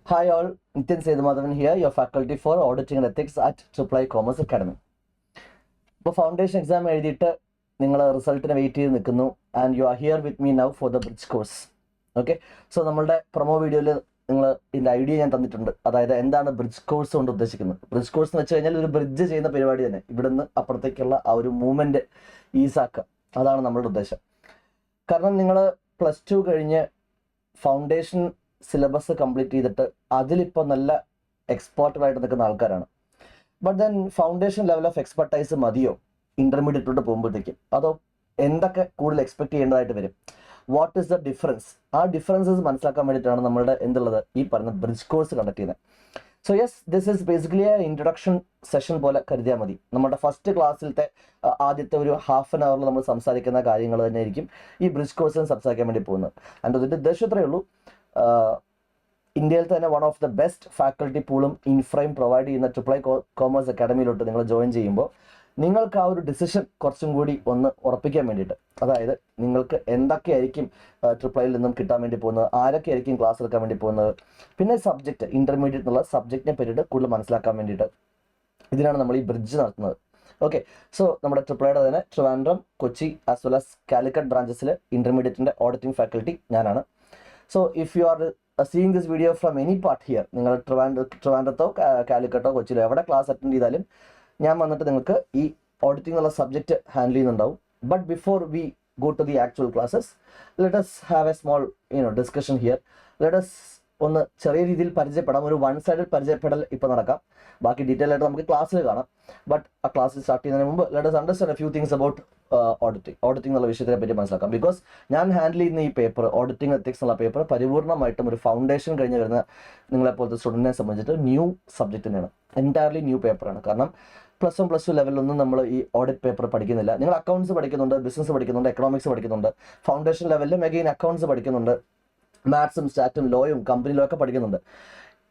Hi all, Nitin Sethumadhavan here, your faculty for Auditing and Ethics at Triple I Commerce Academy. ഇപ്പോൾ foundation exam എഴുതിയിട്ട് നിങ്ങൾ റിസൾട്ടിന് wait ചെയ്ത് നിൽക്കുന്നു and you are here with me now for the bridge course. Okay, so നമ്മളുടെ promo വീഡിയോയിൽ നിങ്ങൾ ഇതിൻ്റെ idea ഞാൻ തന്നിട്ടുണ്ട്. അതായത് എന്താണ് ബ്രിഡ്ജ് കോഴ്സ് കൊണ്ട് ഉദ്ദേശിക്കുന്നത്. ബ്രിഡ്ജ് കോഴ്സ് എന്ന് വെച്ച് കഴിഞ്ഞാൽ ഒരു ബ്രിഡ്ജ് ചെയ്യുന്ന പരിപാടി തന്നെ, ഇവിടുന്ന് അപ്പുറത്തേക്കുള്ള ആ ഒരു മൂവ്മെൻറ്റ് ഈസാക്കുക, അതാണ് നമ്മളുടെ ഉദ്ദേശം. കാരണം നിങ്ങൾ +2 കഴിഞ്ഞ് ഫൗണ്ടേഷൻ സിലബസ് കംപ്ലീറ്റ് ചെയ്തിട്ട് അതിലിപ്പോൾ നല്ല എക്സ്പേർട്ടായിട്ട് നിൽക്കുന്ന ആൾക്കാരാണ്. But then foundation level of expertise മതിയോ ഇൻ്റർമീഡിയറ്റിലോട്ട് പോകുമ്പോഴത്തേക്കും? അതോ എന്തൊക്കെ കൂടുതൽ എക്സ്പെക്ട് ചെയ്യേണ്ടതായിട്ട് വരും? What is the difference? ആ ഡിഫറൻസസ് മനസ്സിലാക്കാൻ വേണ്ടിയിട്ടാണ് നമ്മളുടെ എന്തുള്ളത് ഈ പറഞ്ഞ ബ്രിഡ്ജ് കോഴ്സ് കണ്ടക്ട് ചെയ്യുന്നത്. So yes, this is basically introduction session പോലെ കരുതിയാൽ മതി. നമ്മുടെ ഫസ്റ്റ് ക്ലാസ്സിലത്തെ ആദ്യത്തെ ഒരു ഹാഫ് ആൻ അവറിൽ നമ്മൾ സംസാരിക്കുന്ന കാര്യങ്ങൾ തന്നെ ആയിരിക്കും ഈ ബ്രിഡ്ജ് കോഴ്സിന് സംസാരിക്കാൻ വേണ്ടി പോകുന്നത്. ആൻഡ് അതിൻ്റെ ഉദ്ദേശം ഇത്രയേ ഉള്ളൂ, ഇന്ത്യയിൽ തന്നെ one of the best faculty പൂളും ഇൻഫ്രയും പ്രൊവൈഡ് ചെയ്യുന്ന ട്രിപ്പിൾ ഐ കോമേഴ്സ് അക്കാഡമിയിലോട്ട് നിങ്ങൾ ജോയിൻ ചെയ്യുമ്പോൾ നിങ്ങൾക്ക് ആ ഒരു ഡിസിഷൻ കുറച്ചും കൂടി ഒന്ന് ഉറപ്പിക്കാൻ വേണ്ടിയിട്ട്, അതായത് നിങ്ങൾക്ക് എന്തൊക്കെയായിരിക്കും ട്രിപ്പിൾ ഐയിൽ നിന്നും കിട്ടാൻ വേണ്ടി പോകുന്നത്, ആരൊക്കെ ആയിരിക്കും ക്ലാസ് എടുക്കാൻ വേണ്ടി പോകുന്നത്, പിന്നെ സബ്ജക്റ്റ് ഇൻ്റർമീഡിയറ്റ് എന്നുള്ള സബ്ജക്റ്റിനെ പറ്റിയിട്ട് കൂടുതൽ മനസ്സിലാക്കാൻ വേണ്ടിയിട്ട് ഇതിനാണ് നമ്മൾ ഈ ബ്രിഡ്ജ് നടത്തുന്നത്. ഓക്കെ, സോ നമ്മുടെ ട്രിപ്പിൾ ഐയുടെ തന്നെ Trivandrum, Kochi as well as Calicut ബ്രാഞ്ചസിൽ ഇൻ്റർമീഡിയറ്റിൻ്റെ ഓഡിറ്റിംഗ് ഫാക്കൽറ്റി ഞാനാണ്. So if you are seeing this video from any part here, നിങ്ങൾ ട്രിവാൻഡ്രത്തോ കാലിക്കട്ടോ കൊച്ചിയിലോ എവിടെ ക്ലാസ് അറ്റൻഡ് ചെയ്താലും ഞാൻ വന്നിട്ട് നിങ്ങൾക്ക് ഈ ഓഡിറ്റിംഗ് എന്നുള്ള സബ്ജക്റ്റ് ഹാൻഡിൽ ചെയ്യുന്നുണ്ടാവും. But before we go to the actual classes, let us have a small discussion here. Let us ഒന്ന് ചെറിയ രീതിയിൽ പരിചയപ്പെടാം. ഒരു വൺ സൈഡഡ് പരിചയപ്പെടൽ ഇപ്പോൾ നടക്കാം, ബാക്കി ഡീറ്റെയിൽ ആയിട്ട് നമുക്ക് ക്ലാസ്സിൽ കാണാം. ബട്ട് ആ ക്ലാസ്സിൽ സ്റ്റാർട്ട് ചെയ്യുന്നതിന് മുമ്പ് let us understand A few things about auditing എന്നുള്ള വിഷയത്തിനെ പറ്റി മനസ്സിലാക്കാം. ബിക്കോസ് ഞാൻ ഹാൻഡിൽ ചെയ്യുന്ന ഈ പേപ്പർ, ഓഡിറ്റിംഗ് എത്തിക്സ് എന്നുള്ള പേപ്പർ, പരിപൂർണ്ണമായിട്ടും ഒരു ഫൗണ്ടേഷൻ കഴിഞ്ഞ് വരുന്ന നിങ്ങളെപ്പോലത്തെ സ്റ്റുഡൻറ്റിനെ സംബന്ധിച്ചിട്ട് ന്യൂ സബ്ജക്റ്റ് തന്നെയാണ്, എൻറ്റയർലി ന്യൂ പേപ്പറാണ്. കാരണം +1 +2 ലെവലിലൊന്നും നമ്മൾ ഈ ഓഡിറ്റ് പേപ്പർ പഠിക്കുന്നില്ല. നിങ്ങൾ അക്കൗണ്ട്സ് പഠിക്കുന്നുണ്ട്, ബിസിനസ് പഠിക്കുന്നുണ്ട്, എക്കണോമിക്സ് പഠിക്കുന്നുണ്ട്, ഫൗണ്ടേഷൻ ലെവലിലും അഗെയിൻ അക്കൗണ്ട്സ് പഠിക്കുന്നുണ്ട്, മാത്സും സ്റ്റാറ്റും ലോയും കമ്പനി ലോ ഒക്കെ പഠിക്കുന്നുണ്ട്.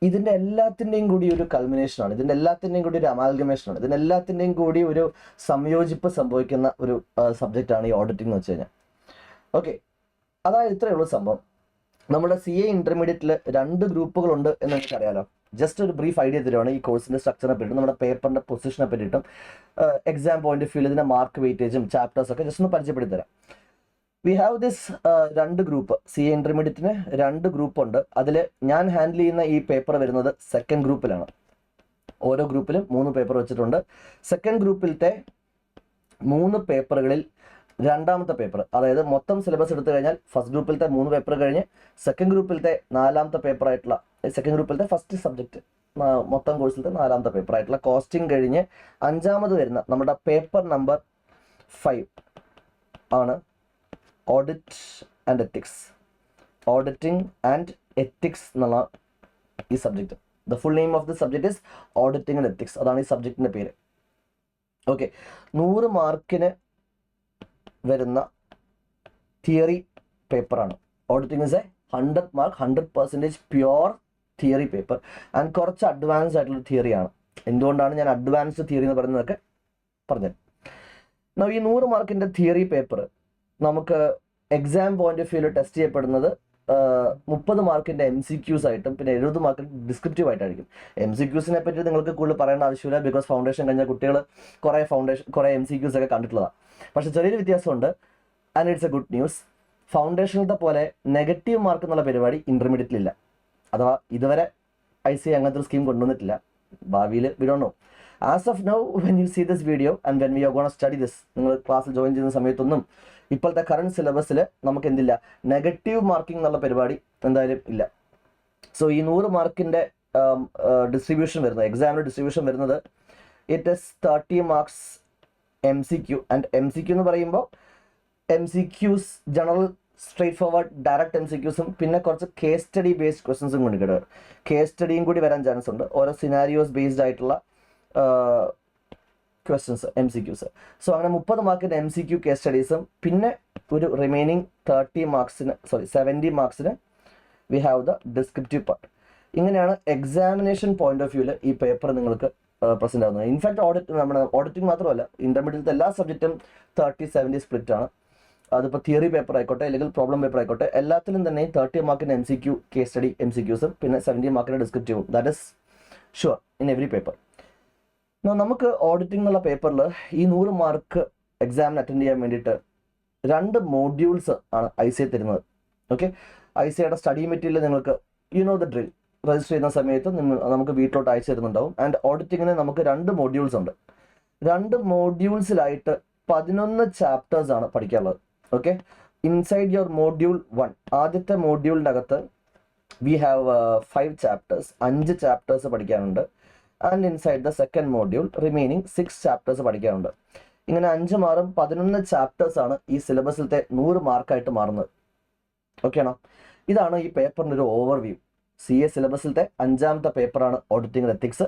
ഇതിൻ്റെ എല്ലാത്തിൻ്റെയും കൂടി ഒരു കൾമിനേഷനാണ്, ഇതിൻ്റെ എല്ലാത്തിൻ്റെയും കൂടി ഒരു അമാൽഗമേഷനാണ്, ഇതിൻ്റെ എല്ലാത്തിൻ്റെയും കൂടി ഒരു സംയോജിപ്പ് സംഭവിക്കുന്ന ഒരു സബ്ജക്റ്റാണ് ഈ ഓഡിറ്റിംഗ് എന്ന് വെച്ച് കഴിഞ്ഞാൽ. ഓക്കെ, അതായത് ഇത്രയേ ഉള്ളൂ സംഭവം. നമ്മുടെ CA ഇൻ്റർമീഡിയറ്റിൽ 2 ഗ്രൂപ്പുകളുണ്ട് എന്ന് എനിക്കറിയാലോ. ജസ്റ്റ് ഒരു ബ്രീഫ് ഐഡിയ തരുവാണ് ഈ കോഴ്സിൻ്റെ സ്ട്രക്ചറിനെ പറ്റിയിട്ടും നമ്മുടെ പേപ്പറിൻ്റെ പൊസിഷനെ പറ്റിയിട്ടും എക്സാം പോയിന്റ് ഓഫ് വ്യൂ ഇതിൻ്റെ മാർക്ക് വെയിറ്റേജും ചാപ്റ്റേഴ്സൊക്കെ ജസ്റ്റ് ഒന്ന് പരിചയപ്പെടുത്തി തരാം. We have this 2 group. CA ഇൻ്റർമീഡിയറ്റിന് 2 group ഉണ്ട്. അതിൽ ഞാൻ ഹാൻഡിൽ ചെയ്യുന്ന ഈ പേപ്പർ വരുന്നത് സെക്കൻഡ് ഗ്രൂപ്പിലാണ്. ഓരോ ഗ്രൂപ്പിലും 3 പേപ്പർ വെച്ചിട്ടുണ്ട്. സെക്കൻഡ് ഗ്രൂപ്പിലത്തെ 3 പേപ്പറുകളിൽ രണ്ടാമത്തെ പേപ്പർ, അതായത് മൊത്തം സിലബസ് എടുത്തു കഴിഞ്ഞാൽ ഫസ്റ്റ് ഗ്രൂപ്പിലത്തെ 3 പേപ്പർ കഴിഞ്ഞ് സെക്കൻഡ് ഗ്രൂപ്പിലത്തെ 4ാമത്തെ പേപ്പറായിട്ടുള്ള, സെക്കൻഡ് ഗ്രൂപ്പിലത്തെ ഫസ്റ്റ് സബ്ജക്റ്റ് മൊത്തം കോഴ്സിലത്തെ 4ാമത്തെ പേപ്പറായിട്ടുള്ള കോസ്റ്റിംഗ് കഴിഞ്ഞ് 5ാമത് വരുന്ന നമ്മുടെ പേപ്പർ നമ്പർ 5 ആണ് audit and ethics. Auditing and ethics എന്നുള്ള ഈ subject, the full name of the subject is auditing and ethics. അതാണ് ഈ സബ്ജക്റ്റിൻ്റെ പേര്. ഓക്കെ, 100 മാർക്കിന് വരുന്ന തിയറി പേപ്പറാണ്. Auditing is A 100 mark 100% pure theory paper and കുറച്ച് അഡ്വാൻസ്ഡ് ആയിട്ടുള്ള തിയറിയാണ്. എന്തുകൊണ്ടാണ് ഞാൻ അഡ്വാൻസ്ഡ് തിയറി എന്ന് പറയുന്നതൊക്കെ പറഞ്ഞത്. ഈ 100 മാർക്കിൻ്റെ തിയറി പേപ്പർ നമുക്ക് എക്സാം പോയിന്റ് ഓഫ് വ്യൂവിൽ ടെസ്റ്റ് ചെയ്യപ്പെടുന്നത് 30 മാർക്കിൻ്റെ MCQs ആയിട്ടും പിന്നെ 70 മാർക്കിൻ്റെ ഡിസ്ക്രിപ്റ്റീവ് ആയിട്ടായിരിക്കും. MCQസിനെ പറ്റി നിങ്ങൾക്ക് കൂടുതൽ പറയേണ്ട ആവശ്യമില്ല, ബിക്കോസ് ഫൗണ്ടേഷൻ കഴിഞ്ഞ കുട്ടികൾ കുറേ MCQs ഒക്കെ കണ്ടിട്ടുള്ളതാണ്. പക്ഷെ ചെറിയൊരു വ്യത്യാസമുണ്ട്, and it's a good news. ഫൗണ്ടേഷനിലത്തെ പോലെ നെഗറ്റീവ് മാർക്ക് എന്നുള്ള പരിപാടി ഇൻ്റർമീഡിയറ്റിലില്ല. അഥവാ ഇതുവരെ ICA അങ്ങനത്തെ ഒരു സ്കീം കൊണ്ടുവന്നിട്ടില്ല. ഭാവിയിൽ we don't know. As of now when you see this video and when we are gonna study this, നിങ്ങൾ ക്ലാസ്സിൽ ജോയിൻ ചെയ്യുന്ന സമയത്തൊന്നും ഇപ്പോഴത്തെ കറണ്ട് സിലബസിൽ നമുക്ക് എന്തില്ല, നെഗറ്റീവ് മാർക്കിംഗ് എന്നുള്ള പരിപാടി എന്തായാലും ഇല്ല. സോ ഈ 100 മാർക്കിൻ്റെ ഡിസ്ട്രിബ്യൂഷൻ വരുന്നത്, എക്സാമിൻ്റെ ഡിസ്ട്രിബ്യൂഷൻ വരുന്നത്, it is 30 marks MCQ. And MCQ എന്ന് പറയുമ്പോൾ MCQs general straight forward direct MCQസും പിന്നെ കുറച്ച് കേസ് സ്റ്റഡി ബേസ്ഡ് ക്വസ്റ്റ്യൻസും കൊണ്ടിട്ട് കേസ് സ്റ്റഡിയും കൂടി വരാൻ ചാൻസ് ഉണ്ട്. ഓരോ സിനാരിയോസ് ബേസ്ഡ് ആയിട്ടുള്ള ക്വസ്റ്റ്യൻസ് MCQs. സോ അങ്ങനെ 30 മാർക്കിൻ്റെ MCQ കേസ് സ്റ്റഡീസും പിന്നെ ഒരു റിമൈനിങ് 70 മാർക്സിന് we have the descriptive part. ഇങ്ങനെയാണ് എക്സാമിനേഷൻ പോയിന്റ് ഓഫ് വ്യൂവിൽ ഈ പേപ്പർ നിങ്ങൾക്ക് പ്രസൻറ്റ് ആവുന്നത്. ഇൻഫാക്ട് നമ്മുടെ ഓഡിറ്റിംഗ് മാത്രമല്ല, ഇൻ്റർമീഡിയറ്റിലത്തെ എല്ലാ സബ്ജക്റ്റും 30-70 സ്പ്ലിറ്റ് ആണ്. അതിപ്പോൾ തിയറി പേപ്പർ ആയിക്കോട്ടെ അല്ലെങ്കിൽ പ്രോബ്ലം പേപ്പർ ആയിക്കോട്ടെ, എല്ലാത്തിലും തന്നെ 30 മാർക്കിൻ്റെ MCQ കേസ് സ്റ്റഡി MCQസും പിന്നെ 70 മാർക്കിൻ്റെ ഡിസ്ക്രിപ്റ്റീവും, that is sure in every paper. നമുക്ക് ഓഡിറ്റിംഗ് എന്നുള്ള പേപ്പറിൽ ഈ 100 മാർക്ക് എക്സാമിന് അറ്റൻഡ് ചെയ്യാൻ വേണ്ടിയിട്ട് 2 മോഡ്യൂൾസ് ആണ് ICA തരുന്നത്. ഓക്കെ, ICAയുടെ സ്റ്റഡി മെറ്റീരിയൽ നിങ്ങൾക്ക് ദ ഡ്രിൽ രജിസ്റ്റർ ചെയ്യുന്ന സമയത്ത് നമുക്ക് വീട്ടിലോട്ട് അയച്ചു തരുന്നുണ്ടാവും. ആൻഡ് ഓഡിറ്റിങ്ങിന് നമുക്ക് 2 മോഡ്യൂൾസ് ഉണ്ട്. 2 മോഡ്യൂൾസിലായിട്ട് 11 ചാപ്റ്റേഴ്സ് ആണ് പഠിക്കാനുള്ളത്. ഓക്കെ, ഇൻസൈഡ് യുവർ മോഡ്യൂൾ 1, ആദ്യത്തെ മോഡ്യൂളിൻ്റെ അകത്ത് വി ഹാവ് 5 ചാപ്റ്റേഴ്സ്, 5 ചാപ്റ്റേഴ്സ് പഠിക്കാനുണ്ട്. And inside the second module remaining 6 chapters പഠിക്കാനുണ്ട്. ഇങ്ങനെ 5 മാറും 11 ചാപ്റ്റേഴ്സ് ആണ് ഈ സിലബസിലത്തെ 100 മാർക്കായിട്ട് മാറുന്നത്. ഓക്കെ ആണോ? ഇതാണ് ഈ പേപ്പറിൻ്റെ ഒരു ഓവർവ്യൂ. CA സിലബസിലത്തെ 5ാമത്തെ പേപ്പറാണ് ഓഡിറ്റിംഗ് എത്തിക്സ്.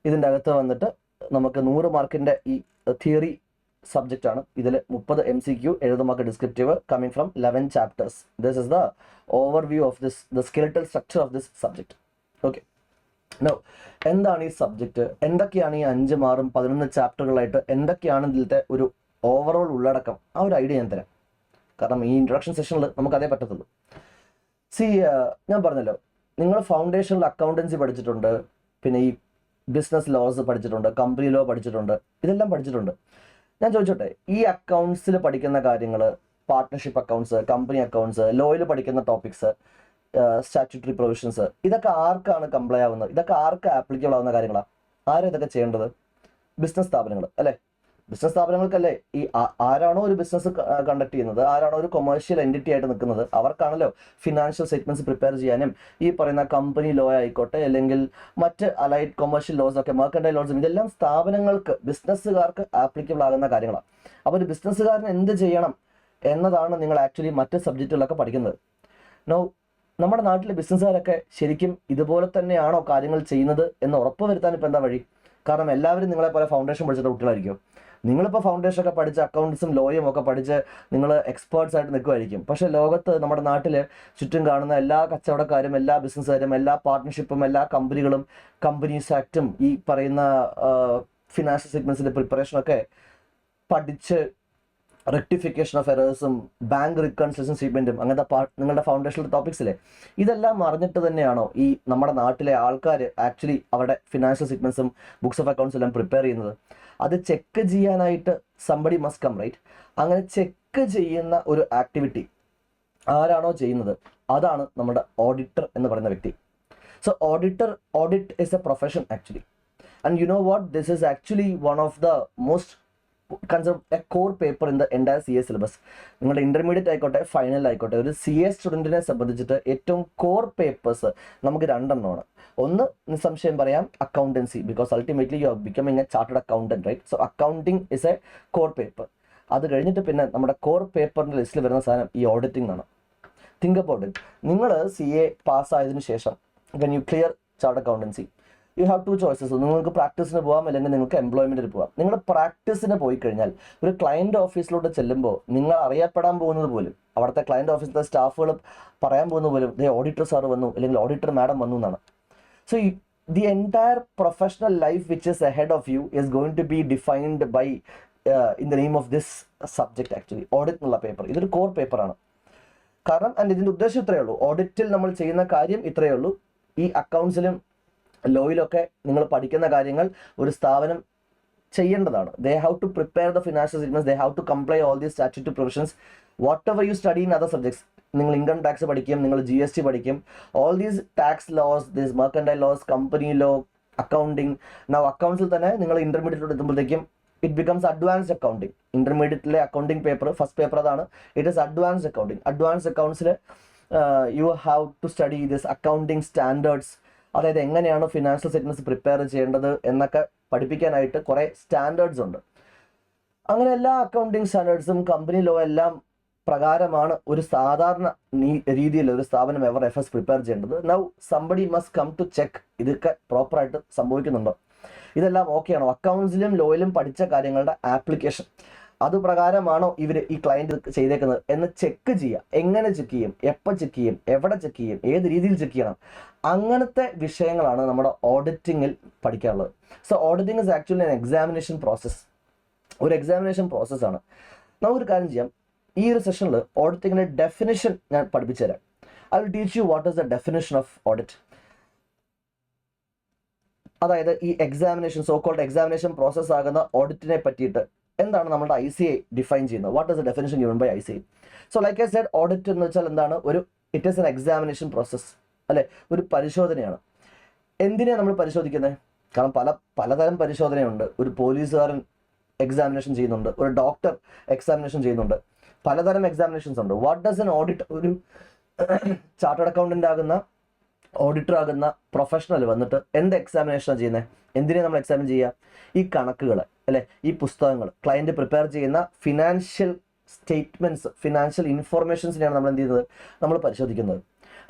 ഇതിൻ്റെ അകത്ത് വന്നിട്ട് നമുക്ക് 100 മാർക്കിൻ്റെ ഈ തിയറി സബ്ജക്റ്റ് ആണ്. ഇതിൽ 30 MCQ, 70 mark descriptive coming from 11 chapters. This is the overview of the skeletal structure of this subject. Okay, no എന്താണ് ഈ സബ്ജക്റ്റ്, എന്തൊക്കെയാണ് ഈ 5 മാറും 11 ചാപ്റ്ററുകളായിട്ട്, എന്തൊക്കെയാണ് ഇതിലത്തെ ഒരു ഓവറോൾ ഉള്ളടക്കം, ആ ഒരു ഐഡിയ ഞാൻ തരാം. കാരണം ഈ ഇൻട്രൊഡക്ഷൻ സെഷനിൽ നമുക്കതേ പറ്റത്തുള്ളൂ. ഞാൻ പറഞ്ഞല്ലോ, നിങ്ങൾ ഫൗണ്ടേഷനിൽ അക്കൗണ്ടൻസി പഠിച്ചിട്ടുണ്ട്, പിന്നെ ഈ ബിസിനസ് ലോസ് പഠിച്ചിട്ടുണ്ട്, കമ്പനി ലോ പഠിച്ചിട്ടുണ്ട്, ഇതെല്ലാം പഠിച്ചിട്ടുണ്ട്. ഞാൻ ചോദിച്ചോട്ടെ, ഈ അക്കൗണ്ട്സിൽ പഠിക്കുന്ന കാര്യങ്ങൾ, പാർട്ട്ണർഷിപ്പ് അക്കൗണ്ട്സ്, കമ്പനി അക്കൗണ്ട്സ്, ലോയിൽ പഠിക്കുന്ന ടോപ്പിക്സ്, സ്റ്റാറ്റ്യൂട്ടറി പ്രൊവിഷൻസ്, ഇതൊക്കെ ആർക്കാണ് കംപ്ലൈ ആവുന്നത്? ഇതൊക്കെ ആർക്ക് ആപ്ലിക്കബിൾ ആവുന്ന കാര്യങ്ങളാണ്? ആരാ ഇതൊക്കെ ചെയ്യേണ്ടത്? ബിസിനസ് സ്ഥാപനങ്ങൾ അല്ലേ? ബിസിനസ് സ്ഥാപനങ്ങൾക്കല്ലേ ഈ ആരാണോ ഒരു ബിസിനസ് കണ്ടക്ട് ചെയ്യുന്നത്, ആരാണോ ഒരു കൊമേഴ്ഷ്യൽ എൻറ്റിറ്റി ആയിട്ട് നിൽക്കുന്നത്, അവർക്കാണല്ലോ ഫിനാൻഷ്യൽ സ്റ്റേറ്റ്മെന്റ്സ് പ്രിപ്പയർ ചെയ്യാനും ഈ പറയുന്ന കമ്പനി ലോ ആയിക്കോട്ടെ അല്ലെങ്കിൽ മറ്റ് അലൈഡ് കൊമേഴ്ഷ്യൽ ലോസ് ഒക്കെ, മെർക്കന്റൈൽ ലോസും, ഇതെല്ലാം സ്ഥാപനങ്ങൾക്ക്, ബിസിനസ്സുകാർക്ക് ആപ്ലിക്കബിൾ ആകുന്ന കാര്യങ്ങളാണ്. അപ്പോൾ ഒരു ബിസിനസ്സുകാരൻ എന്ത് ചെയ്യണം എന്നതാണ് നിങ്ങൾ ആക്ച്വലി മറ്റ് സബ്ജക്റ്റുകളൊക്കെ പഠിക്കുന്നത്. നമ്മുടെ നാട്ടിലെ ബിസിനസ്സുകാരൊക്കെ ശരിക്കും ഇതുപോലെ തന്നെയാണോ കാര്യങ്ങൾ ചെയ്യുന്നത് എന്ന് ഉറപ്പുവരുത്താൻ ഇപ്പം എന്താ വഴി? കാരണം എല്ലാവരും നിങ്ങളെ പോലെ ഫൗണ്ടേഷൻ പഠിച്ചിട്ട് കുട്ടികളായിരിക്കും. നിങ്ങളിപ്പോൾ ഫൗണ്ടേഷൻ ഒക്കെ പഠിച്ച് അക്കൗണ്ട്സും ലോയും ഒക്കെ പഠിച്ച് നിങ്ങൾ എക്സ്പേർട്സ് ആയിട്ട് നിൽക്കുമായിരിക്കും. പക്ഷേ ലോകത്ത് നമ്മുടെ നാട്ടിൽ ചുറ്റും കാണുന്ന എല്ലാ കച്ചവടക്കാരും, എല്ലാ ബിസിനസ്സുകാരും, എല്ലാ പാർട്ട്ണർഷിപ്പും, എല്ലാ കമ്പനികളും, കമ്പനീസ് ആക്റ്റും, ഈ പറയുന്ന ഫിനാൻഷ്യൽ സ്റ്റേറ്റ്മെന്റ്സിന്റെ പ്രിപ്പറേഷനൊക്കെ പഠിച്ച് റെക്ടിഫിക്കേഷൻ ഓഫ് എറേഴ്സും ബാങ്ക് റിക്കൺസിലേഷൻ സ്റ്റേറ്റ്മെന്റും അങ്ങനത്തെ നിങ്ങളുടെ ഫൗണ്ടേഷണൽ ടോപ്പിക്സിലെ ഇതെല്ലാം അറിഞ്ഞിട്ട് തന്നെയാണോ ഈ നമ്മുടെ നാട്ടിലെ ആൾക്കാർ ആക്ച്വലി അവരുടെ ഫിനാൻഷ്യൽ സ്റ്റേറ്റ്മെന്റ്സും ബുക്സ് ഓഫ് അക്കൗണ്ട്സ് എല്ലാം പ്രിപ്പയർ ചെയ്യുന്നത്? അത് ചെക്ക് ചെയ്യാനായിട്ട് സംബഡി മസ്റ്റ് കം, റൈറ്റ്? അങ്ങനെ ചെക്ക് ചെയ്യുന്ന ഒരു ആക്ടിവിറ്റി ആരാണോ ചെയ്യുന്നത് അതാണ് നമ്മുടെ ഓഡിറ്റർ എന്ന് പറയുന്ന വ്യക്തി. So audit is A profession actually. And you know what, this is actually one of the most A core paper in the entire CA syllabus. നിങ്ങളുടെ ഇന്റർമീഡിയറ്റ് ആയിക്കോട്ടെ, ഫൈനൽ ആയിക്കോട്ടെ, ഒരു CA സ്റ്റുഡൻറ്റിനെ സംബന്ധിച്ചിട്ട് ഏറ്റവും കോർ പേപ്പേഴ്സ് നമുക്ക് 2 എണ്ണമാണ്. ഒന്ന് നിസ്സംശയം പറയാം accountancy, because ultimately you are becoming a chartered accountant, right? So accounting is a core paper. അത് കഴിഞ്ഞിട്ട് പിന്നെ നമ്മുടെ കോർ പേപ്പറിൻ്റെ ലിസ്റ്റിൽ വരുന്ന സാധനം ഈ ഓഡിറ്റിംഗ് ആണ്. Think about it. നിങ്ങൾ CA പാസ്സായതിനു ശേഷം when you clear chartered accountancy, you have 2 choices. നിങ്ങൾക്ക് പ്രാക്ടീസിന് പോകാം, അല്ലെങ്കിൽ നിങ്ങൾക്ക് എംപ്ലോയ്മെന്റിന് പോകാം. നിങ്ങൾ പ്രാക്ടീസിന് പോയി കഴിഞ്ഞാൽ ഒരു ക്ലയന്റ് ഓഫീസിലോട്ട് ചെല്ലുമ്പോൾ നിങ്ങൾ അറിയപ്പെടാൻ പോകുന്നത് പോലും, അവിടുത്തെ ക്ലയന്റ് ഓഫീസിലെ സ്റ്റാഫുകൾ പറയാൻ പോകുന്നത് പോലും ഓഡിറ്റർ സാർ വന്നു അല്ലെങ്കിൽ ഓഡിറ്റർ മാഡം വന്നു എന്നാണ്. So the entire professional life which is ahead of you is going to be defined by in the name of this subject actually. Audit എന്നുള്ള പേപ്പർ ഇതൊരു കോർ പേപ്പറാണ്. കാരണം ഇതിൻ്റെ ഉദ്ദേശം ഇത്രയേ ഉള്ളൂ. ഓഡിറ്റിൽ നമ്മൾ ചെയ്യുന്ന കാര്യം ഇത്രയേ ഉള്ളൂ. ഈ അക്കൗണ്ട്സിലും ലോയിലൊക്കെ നിങ്ങൾ പഠിക്കുന്ന കാര്യങ്ങൾ ഒരു സ്ഥാപനം ചെയ്യേണ്ടതാണ്. They have to prepare the financial statements, they have to comply all these statutory provisions, whatever you study in other subjects. നിങ്ങൾ ഇൻകം ടാക്സ് പഠിക്കും, നിങ്ങൾ GST പഠിക്കും, all these tax laws, these mercantile laws, company law, accounting. Now അക്കൗണ്ട്സിൽ തന്നെ നിങ്ങൾ ഇന്റർമീഡിയറ്റിലോട്ട് എത്തുമ്പോഴത്തേക്കും it becomes advanced accounting. ഇന്റർമീഡിയറ്റിലെ അക്കൗണ്ടിങ് പേപ്പർ, ഫസ്റ്റ് പേപ്പർ അതാണ്. It is advanced accounting. Advanced അക്കൗണ്ട്സിൽ you have to study this accounting standards. അതായത് എങ്ങനെയാണ് ഫിനാൻഷ്യൽ സ്റ്റേറ്റ്മെന്റ്സ് പ്രിപ്പയർ ചെയ്യേണ്ടത് എന്നൊക്കെ പഠിപ്പിക്കാനായിട്ട് കുറേ സ്റ്റാൻഡേർഡ്സ് ഉണ്ട്. അങ്ങനെ എല്ലാ അക്കൗണ്ടിങ് സ്റ്റാൻഡേർഡ്സും കമ്പനി ലോ എല്ലാം പ്രകാരമാണ് ഒരു സാധാരണ രീതിയിൽ ഒരു സ്ഥാപനം FS പ്രിപ്പയർ ചെയ്യേണ്ടത്. Now somebody must come to check ഇതൊക്കെ പ്രോപ്പറായിട്ട് സംഭവിക്കുന്നുണ്ടോ, ഇതെല്ലാം ഓക്കെ ആണോ, അക്കൗണ്ട്സിലും ലോയിലും പഠിച്ച കാര്യങ്ങളുടെ ആപ്ലിക്കേഷൻ അതുപ്രകാരമാണോ ഇവർ ഈ ക്ലയൻറ്റ് ചെയ്തേക്കുന്നത് എന്ന് ചെക്ക് ചെയ്യുക. എങ്ങനെ ചെക്ക് ചെയ്യും, എപ്പോൾ ചെക്ക് ചെയ്യും, എവിടെ ചെക്ക് ചെയ്യും, ഏത് രീതിയിൽ ചെക്ക് ചെയ്യണം, അങ്ങനത്തെ വിഷയങ്ങളാണ് നമ്മുടെ ഓഡിറ്റിങ്ങിൽ പഠിക്കാനുള്ളത്. So auditing is actually N examination process. ഒരു എക്സാമിനേഷൻ പ്രോസസ്സാണ്. നമുക്കൊരു കാര്യം ചെയ്യാം, ഈ ഒരു സെഷനിൽ ഓഡിറ്റിങ്ങിന്റെ ഡെഫിനിഷൻ ഞാൻ പഠിപ്പിച്ചു തരാം. I will teach you what is the definition of audit. അതായത് ഈ examination, so called examination process ആകുന്ന ഓഡിറ്റിനെ പറ്റിയിട്ട് എന്താണ് നമ്മുടെ ICAI ഡിഫൈൻ ചെയ്യുന്നത്, what is the definition given by ICAI. So like I said, audit എന്ന് വെച്ചാൽ എന്താണ്, it is an examination process, അല്ലെ, ഒരു പരിശോധനയാണ്. എന്തിനാണ് നമ്മൾ പരിശോധിക്കുന്നത്? കാരണം പലതരം പരിശോധനയുണ്ട്. ഒരു പോലീസുകാരൻ എക്സാമിനേഷൻ ചെയ്യുന്നുണ്ട്, ഒരു ഡോക്ടർ എക്സാമിനേഷൻ ചെയ്യുന്നുണ്ട്, പലതരം എക്സാമിനേഷൻസ് ഉണ്ട്. What does an audit? ഒരു ചാർട്ടേഡ് അക്കൗണ്ടന്റ് ആകുന്ന, ഓഡിറ്റർ ആകുന്ന പ്രൊഫഷണൽ വന്നിട്ട് എന്ത് എക്സാമിനേഷനാണ് ചെയ്യുന്നത്? എന്തിനാണ് നമ്മൾ എക്സാമിൻ ചെയ്യുക? ഈ കണക്കുകൾ, അല്ലെ, ഈ പുസ്തകങ്ങൾ, ക്ലയന്റ് പ്രിപ്പയർ ചെയ്യുന്ന ഫിനാൻഷ്യൽ സ്റ്റേറ്റ്മെന്റ്സ്, ഫിനാൻഷ്യൽ ഇൻഫോർമേഷൻസിനെയാണ് നമ്മൾ എന്ത് ചെയ്യുന്നത്? നമ്മൾ പരിശോധിക്കുന്നത്.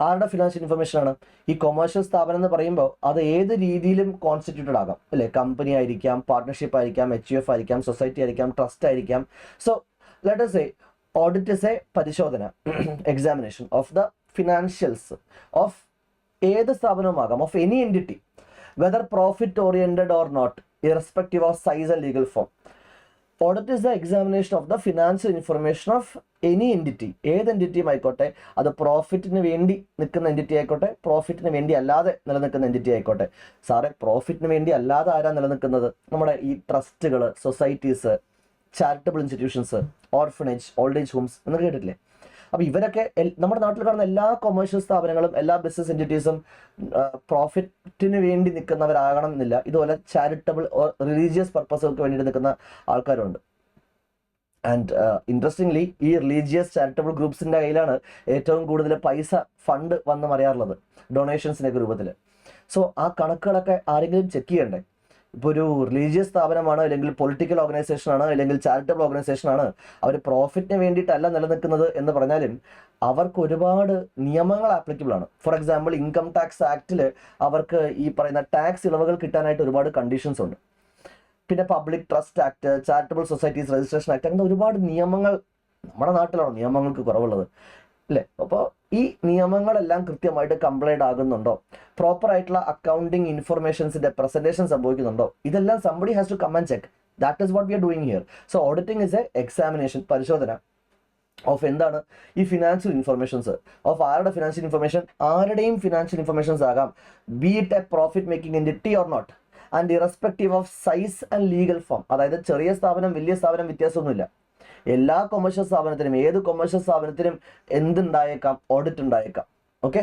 ആരുടെ ഫിനാൻഷ്യൽ ഇൻഫർമേഷൻ ആണ്? ഈ കൊമേഴ്ഷ്യൽ സ്ഥാപനം എന്ന് പറയുമ്പോൾ അത് ഏത് രീതിയിലും കോൺസ്റ്റിറ്റ്യൂട്ടഡ് ആകാം, അല്ലെ, കമ്പനി ആയിരിക്കാം, പാർട്ട്ണർഷിപ്പ് ആയിരിക്കാം, HUF ആയിരിക്കാം, സൊസൈറ്റി ആയിരിക്കാം, ട്രസ്റ്റ് ആയിരിക്കാം. So let us say audit is a പരിശോധന, examination of the financials of ഏത് സ്ഥാപനവുമാകാം, of any entity, whether profit oriented or not, irrespective of size and legal form. Audit is the examination of the financial information of any entity. ഏത് എൻറ്റിറ്റിയും ആയിക്കോട്ടെ, അത് പ്രോഫിറ്റിന് വേണ്ടി നിൽക്കുന്ന entity ആയിക്കോട്ടെ, പ്രോഫിറ്റിന് വേണ്ടി അല്ലാതെ നിലനിൽക്കുന്ന എൻറ്റിറ്റി ആയിക്കോട്ടെ. സാറേ, പ്രോഫിറ്റിന് വേണ്ടി അല്ലാതെ ആരാ നിലനിൽക്കുന്നത്? നമ്മുടെ ഈ ട്രസ്റ്റുകൾ, societies, charitable institutions, orphanage, old age homes എന്നൊക്കെ കേട്ടിട്ടില്ലേ? അപ്പോൾ ഇവരൊക്കെ നമ്മുടെ നാട്ടിൽ കാണുന്ന എല്ലാ കൊമേഴ്ഷ്യൽ സ്ഥാപനങ്ങളും, എല്ലാ ബിസിനസ് എൻറ്റിറ്റീസും പ്രോഫിറ്റിന് വേണ്ടി നിൽക്കുന്നവരാകണം എന്നില്ല. ഇതുപോലെ ചാരിറ്റബിൾ റിലീജിയസ് പർപ്പസുകൾക്ക് വേണ്ടിയിട്ട് നിൽക്കുന്ന ആൾക്കാരുണ്ട്. ആൻഡ് ഇൻട്രസ്റ്റിംഗ്ലി, ഈ റിലീജിയസ് ചാരിറ്റബിൾ ഗ്രൂപ്പ്സിൻ്റെ കയ്യിലാണ് ഏറ്റവും കൂടുതൽ ഫണ്ട് വന്ന് മറിയാറുള്ളത്, ഡൊണേഷൻസിൻ്റെ രൂപത്തിൽ. സോ ആ കണക്കുകളൊക്കെ ആരെങ്കിലും ചെക്ക് ചെയ്യണ്ടേ? ഇപ്പോൾ ഒരു റിലീജിയസ് സ്ഥാപനമാണ്, അല്ലെങ്കിൽ പൊളിറ്റിക്കൽ ഓർഗനൈസേഷൻ ആണ്, അല്ലെങ്കിൽ ചാരിറ്റബിൾ ഓർഗനൈസേഷൻ ആണ്, അവർ പ്രോഫിറ്റിന് വേണ്ടിയിട്ടല്ല നിലനിൽക്കുന്നത് എന്ന് പറഞ്ഞാലും അവർക്ക് ഒരുപാട് നിയമങ്ങൾ ആപ്ലിക്കബിൾ ആണ്. ഫോർ എക്സാമ്പിൾ, ഇൻകം ടാക്സ് ആക്ടിൽ അവർക്ക് ഈ പറയുന്ന ടാക്സ് ഇളവുകൾ കിട്ടാനായിട്ട് ഒരുപാട് കണ്ടീഷൻസ് ഉണ്ട്. പിന്നെ public trust act, charitable societies registration act, അങ്ങനെ ഒരുപാട് നിയമങ്ങൾ. നമ്മുടെ നാട്ടിലാണോ നിയമങ്ങൾക്ക് കുറവുള്ളത്, അല്ലേ? അപ്പോൾ ഈ നിയമങ്ങളെല്ലാം കൃത്യമായിട്ട് കംപ്ലൈൻറ്റ് ആകുന്നുണ്ടോ, പ്രോപ്പർ ആയിട്ടുള്ള അക്കൗണ്ടിങ് ഇൻഫർമേഷൻസിന്റെ പ്രസന്റേഷൻ സംഭവിക്കുന്നുണ്ടോ, ഇതെല്ലാം somebody has to come and check. That is what we are doing here. So auditing is a examination, പരിശോധന ഓഫ് എന്താണ് ഈ ഫിനാൻഷ്യൽ ഇൻഫർമേഷൻസ്, ഓഫ് ആരുടെ ഫിനാൻഷ്യൽ ഇൻഫർമേഷൻ? ആരുടെയും ഫിനാൻഷ്യൽ ഇൻഫർമേഷൻസ് ആകാം, be it a profit making entity or not, and irrespective of size and legal form. അതായത് ചെറിയ സ്ഥാപനം, വലിയ സ്ഥാപനം വ്യത്യാസമൊന്നുമില്ല. എല്ലാ കൊമേഴ്ഷ്യൽ സ്ഥാപനത്തിനും, ഏത് കൊമേഴ്ഷ്യൽ സ്ഥാപനത്തിനും എന്തുണ്ടായേക്കാം? ഓഡിറ്റ് ഉണ്ടായേക്കാം. Okay,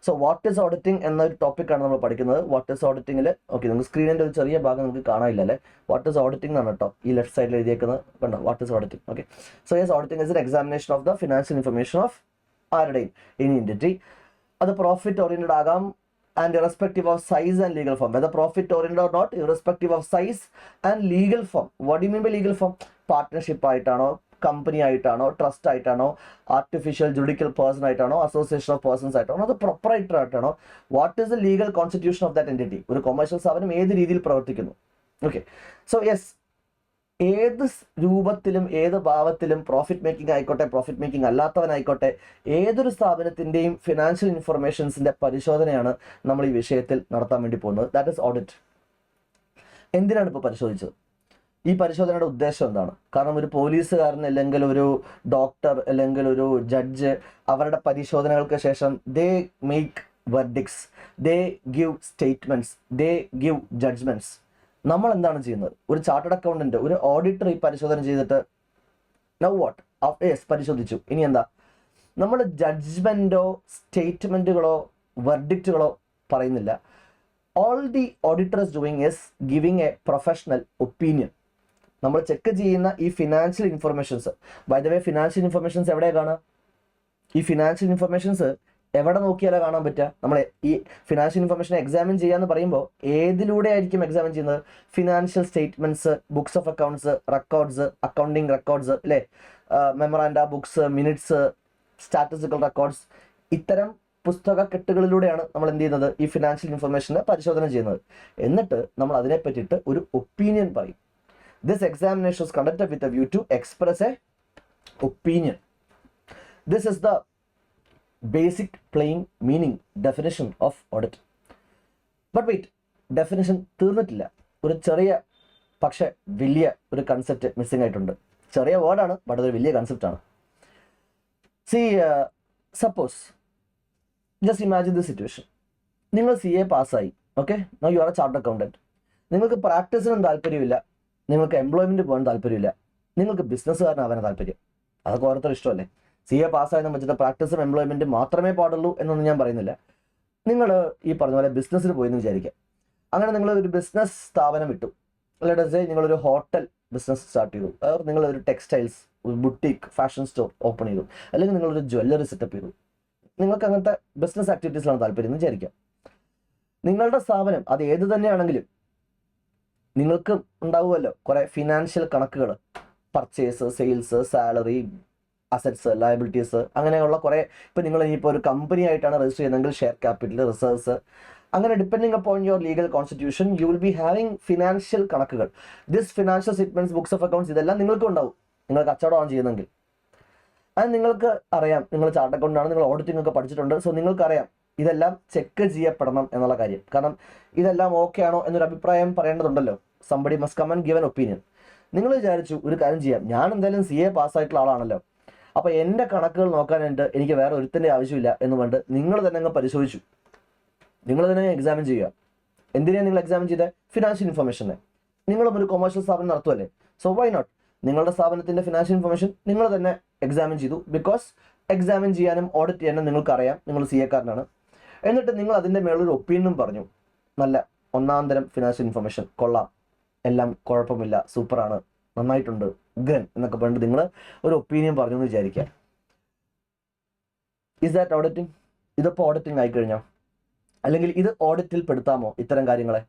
so what is auditing എന്നൊരു ടോപ്പിക്കാണ് നമ്മൾ പഠിക്കുന്നത്. വാട്ട് ഈസ് ഓഡിറ്റിംഗിൽ, ഓക്കെ, നമുക്ക് സ്ക്രീനിൻ്റെ ഒരു ചെറിയ ഭാഗം നമുക്ക് കാണാനില്ല, അല്ലേ? വാട്ട് ഈസ് ഓഡിറ്റിംഗ് എന്നാണ് കേട്ടോ ഈ ലെഫ്റ്റ് സൈഡിൽ എഴുതിയേക്കുന്നത്, കണ്ടോ? What is auditing. Okay, so yes, auditing is an examination of the financial information of ആരുടെയും എനി എൻറ്റിറ്റി. അത് പ്രോഫിറ്റ് ഓറിയന്റഡ് ആകാം, and irrespective of size and legal form, whether profit oriented or not, irrespective of size and legal form. What do you mean by legal form? Partnership ആയിട്ടാണോ, company ആയിട്ടാണോ, trust ആയിട്ടാണോ, artificial ജുഡിക്കൽ person ആയിട്ടാണോ, association of persons ആയിട്ടാണോ, അത് proprietor ആയിട്ടാണോ? What is the legal constitution of that entity? ഒരു commercial സ്ഥാപനം ഏത് രീതിയിൽ പ്രവർത്തിക്കുന്നു? ഓക്കെ, സോ യെസ്, ഏത് രൂപത്തിലും ഏത് ഭാവത്തിലും പ്രോഫിറ്റ് മേക്കിംഗ് ആയിക്കോട്ടെ, പ്രോഫിറ്റ് മേക്കിംഗ് അല്ലാത്തവനായിക്കോട്ടെ, ഏതൊരു സ്ഥാപനത്തിൻ്റെയും ഫിനാൻഷ്യൽ ഇൻഫർമേഷൻസിൻ്റെ പരിശോധനയാണ് നമ്മൾ ഈ വിഷയത്തിൽ നടത്താൻ വേണ്ടി പോകുന്നത്. That is audit. എന്തിനാണ് ഇപ്പോൾ പരിശോധിച്ചത്? ഈ പരിശോധനയുടെ ഉദ്ദേശം എന്താണ്? കാരണം ഒരു പോലീസുകാരൻ, അല്ലെങ്കിൽ ഒരു ഡോക്ടർ, അല്ലെങ്കിൽ ഒരു ജഡ്ജ്, അവരുടെ പരിശോധനകൾക്ക് ശേഷം they make verdicts, they give statements, they give judgments. നമ്മൾ എന്താണ് ചെയ്യുന്നത്? ഒരു ചാർട്ടേഡ് അക്കൗണ്ടന്റ്, ഒരു ഓഡിറ്റർ ഈ പരിശോധന ചെയ്തിട്ട് നൗ വാട്ട്? യെസ്, പരിശോധിച്ചു, ഇനി എന്താ? നമ്മൾ ജഡ്ജ്മെന്റോ സ്റ്റേറ്റ്മെന്റുകളോ വെർഡിക്റ്റുകളോ പറയുന്നില്ല. All the auditor is doing is giving a professional opinion. നമ്മൾ ചെക്ക് ചെയ്യുന്ന ഈ financial informations, by the way, financial informations എവിടെയാണ് കാണുക? ഈ ഫിനാൻഷ്യൽ ഇൻഫർമേഷൻസ് എവിടെ നോക്കിയാലാണ് കാണാൻ പറ്റുക? നമ്മൾ ഈ ഫിനാൻഷ്യൽ ഇൻഫർമേഷൻ എക്സാമിൻ ചെയ്യാന്ന് പറയുമ്പോൾ ഏതിലൂടെ ആയിരിക്കും എക്സാമിൻ ചെയ്യുന്നത്? Financial statements, books of accounts, records, accounting records, അല്ലേ, മെമ്മറാൻഡ, ബുക്സ്, മിനിറ്റ്സ്, സ്റ്റാറ്റിസ്റ്റിക്കൽ റെക്കോർഡ്സ്, ഇത്തരം പുസ്തക കെട്ടുകളിലൂടെയാണ് നമ്മൾ എന്ത് ചെയ്യുന്നത്? ഈ ഫിനാൻഷ്യൽ ഇൻഫർമേഷനെ പരിശോധന ചെയ്യുന്നത്. എന്നിട്ട് നമ്മൾ അതിനെ പറ്റിയിട്ട് ഒരു ഒപ്പീനിയൻ പറയും. This examination is conducted with a view to express a opinion. This is the basic plain meaning definition of audit. But wait, definition തീർന്നിട്ടില്ല. ഒരു ചെറിയ പക്ഷെ വലിയ ഒരു കൺസെപ്റ്റ് മിസ്സിംഗ് ആയിട്ടുണ്ട്. ചെറിയ വേർഡാണ്, ബട്ട് അതൊരു വലിയ കൺസെപ്റ്റാണ്. See suppose just imagine the situation. നിങ്ങൾ CA പാസ്സായി, okay, now you are a chartered accountant. നിങ്ങൾക്ക് പ്രാക്ടീസിനും താല്പര്യമില്ല, നിങ്ങൾക്ക് എംപ്ലോയ്മെന്റ് പോകാൻ താല്പര്യമില്ല, നിങ്ങൾക്ക് ബിസിനസ്സുകാരനാവാൻ താല്പര്യം. അതൊക്കെ ഓരോരുത്തർ ഇഷ്ടമല്ലേ. CA പാസ്സായെന്ന് വെച്ചിട്ട് പ്രാക്ടീസും എംപ്ലോയ്മെന്റും മാത്രമേ പാടുള്ളൂ എന്നൊന്നും ഞാൻ പറയുന്നില്ല. നിങ്ങൾ ഈ പറഞ്ഞ പോലെ ബിസിനസ്സിന് പോയെന്ന് വിചാരിക്കുക. അങ്ങനെ നിങ്ങൾ ഒരു ബിസിനസ് സ്ഥാപനം ഇട്ടു. ലെറ്റ് സേ നിങ്ങളൊരു ഹോട്ടൽ ബിസിനസ് സ്റ്റാർട്ട് ചെയ്തു, നിങ്ങളൊരു ടെക്സ്റ്റൈൽസ്, ഒരു ബുട്ടീക്ക് ഫാഷൻ സ്റ്റോർ ഓപ്പൺ ചെയ്തു, അല്ലെങ്കിൽ നിങ്ങളൊരു ജ്വല്ലറി സെറ്റപ്പ് ചെയ്തു. നിങ്ങൾക്ക് അങ്ങനത്തെ ബിസിനസ് ആക്ടിവിറ്റീസിലാണ് താല്പര്യം എന്ന് വിചാരിക്കാം. നിങ്ങളുടെ സ്ഥാപനം അത് ഏത് തന്നെയാണെങ്കിലും നിങ്ങൾക്ക് ഉണ്ടാവുമല്ലോ കുറെ ഫിനാൻഷ്യൽ കണക്കുകൾ, purchase, sales, salary, assets, liabilities, അങ്ങനെയുള്ള കുറെ. ഇപ്പം നിങ്ങൾ ഇനിയിപ്പോൾ ഒരു കമ്പനി ആയിട്ടാണ് രജിസ്റ്റർ ചെയ്യുന്നതെങ്കിൽ ഷെയർ ക്യാപിറ്റൽ, റിസർവ്സ്, അങ്ങനെ depending upon your legal constitution you will be having financial കണക്കുകൾ. This financial statements, books of accounts, ഇതെല്ലാം നിങ്ങൾക്കും ഉണ്ടാവും നിങ്ങൾ കച്ചവടമാണ് ചെയ്യുന്നെങ്കിൽ. അത് നിങ്ങൾക്ക് അറിയാം, നിങ്ങൾ ചാർട്ടേഡ് അക്കൗണ്ടാണ്, നിങ്ങൾ ഓഡിറ്റിംഗ് ഒക്കെ പഠിച്ചിട്ടുണ്ട്. സോ നിങ്ങൾക്കറിയാം ഇതെല്ലാം ചെക്ക് ചെയ്യപ്പെടണം എന്നുള്ള കാര്യം. കാരണം ഇതെല്ലാം ഓക്കെ ആണോ എന്നൊരു അഭിപ്രായം പറയേണ്ടതുണ്ടല്ലോ. Somebody must come and give an opinion. നിങ്ങൾ വിചാരിച്ചു ഒരു കാര്യം ചെയ്യാം, ഞാൻ എന്തായാലും CA പാസ്സായിട്ടുള്ള ആളാണല്ലോ, അപ്പോൾ എൻ്റെ കണക്കുകൾ നോക്കാനായിട്ട് എനിക്ക് വേറെ ഒരുത്തിൻ്റെ ആവശ്യമില്ല എന്ന് പറഞ്ഞിട്ട് നിങ്ങൾ തന്നെ അങ്ങ് പരിശോധിച്ചു. നിങ്ങൾ തന്നെ എക്സാമിൻ ചെയ്യുക. എന്തിനാണ് നിങ്ങൾ എക്സാമിൻ ചെയ്തത്? ഫിനാൻഷ്യൽ ഇൻഫർമേഷനെ. നിങ്ങളും ഒരു കൊമേഴ്ഷ്യൽ സ്ഥാപനം നടത്തുമല്ലേ, സോ വൈ നോട്ട് നിങ്ങളുടെ സ്ഥാപനത്തിൻ്റെ ഫിനാൻഷ്യൽ ഇൻഫർമേഷൻ നിങ്ങൾ തന്നെ എക്സാമിൻ ചെയ്തു. ബിക്കോസ് എക്സാമിൻ ചെയ്യാനും ഓഡിറ്റ് ചെയ്യാനും നിങ്ങൾക്കറിയാം, നിങ്ങൾ CA കാരനാണ്. എന്നിട്ട് നിങ്ങൾ അതിൻ്റെ മേളൊരു ഒപ്പീനിയനും പറഞ്ഞു, നല്ല ഒന്നാം തരം ഫിനാൻഷ്യൽ ഇൻഫർമേഷൻ, കൊള്ളാം, എല്ലാം കുഴപ്പമില്ല, സൂപ്പറാണ്, നന്നായിട്ടുണ്ട്, ഗൻ എന്നൊക്കെ പറഞ്ഞിട്ട് നിങ്ങൾ ഒരു ഒപ്പീനിയൻ പറഞ്ഞു എന്ന് വിചാരിക്കുക. Is that auditing? ഇതിപ്പോൾ ഓഡിറ്റിംഗ് ആയിക്കഴിഞ്ഞോ? അല്ലെങ്കിൽ ഇത് ഓഡിറ്റിൽ പെടുത്താമോ ഇത്തരം കാര്യങ്ങളെ?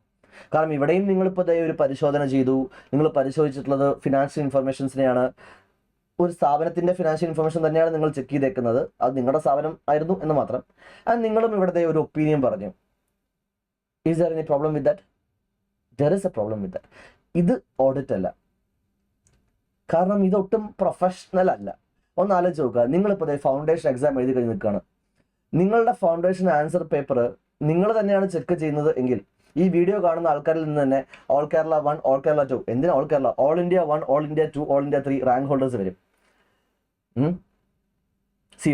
കാരണം ഇവിടെയും നിങ്ങളിപ്പോൾ ഒരു പരിശോധന ചെയ്തു, നിങ്ങൾ പരിശോധിച്ചിട്ടുള്ളത് ഫിനാൻഷ്യൽ ഇൻഫർമേഷൻസിനെയാണ്. ഒരു സ്ഥാപനത്തിന്റെ ഫിനാൻഷ്യൽ ഇൻഫർമേഷൻ തന്നെയാണ് നിങ്ങൾ ചെക്ക് ചെയ്തേക്കുന്നത്, അത് നിങ്ങളുടെ സ്ഥാപനം ആയിരുന്നു എന്ന് മാത്രം. ആൻഡ് നിങ്ങളും ഇവിടുത്തെ ഒരു ഒപ്പീനിയൻ പറഞ്ഞു. Is there any problem with that? There is A problem with that. ഇത് ഓഡിറ്റ് അല്ല, കാരണം ഇതൊട്ടും പ്രൊഫഷണൽ അല്ല. ഒന്ന് ആലോചിച്ച് നോക്കുക, നിങ്ങളിപ്പോൾ ഫൗണ്ടേഷൻ എക്സാം എഴുതി കഴിഞ്ഞ് നിൽക്കുകയാണ്. നിങ്ങളുടെ ഫൗണ്ടേഷൻ ആൻസർ പേപ്പർ നിങ്ങൾ തന്നെയാണ് ചെക്ക് ചെയ്യുന്നത് എങ്കിൽ ഈ വീഡിയോ കാണുന്ന ആൾക്കാരിൽ നിന്ന് തന്നെ ഓൾ കേരള 1, ഓൾ കേരള 2, എന്തിനാ all Kerala, all India 1, all India 2, all India 3 rank holders വരും.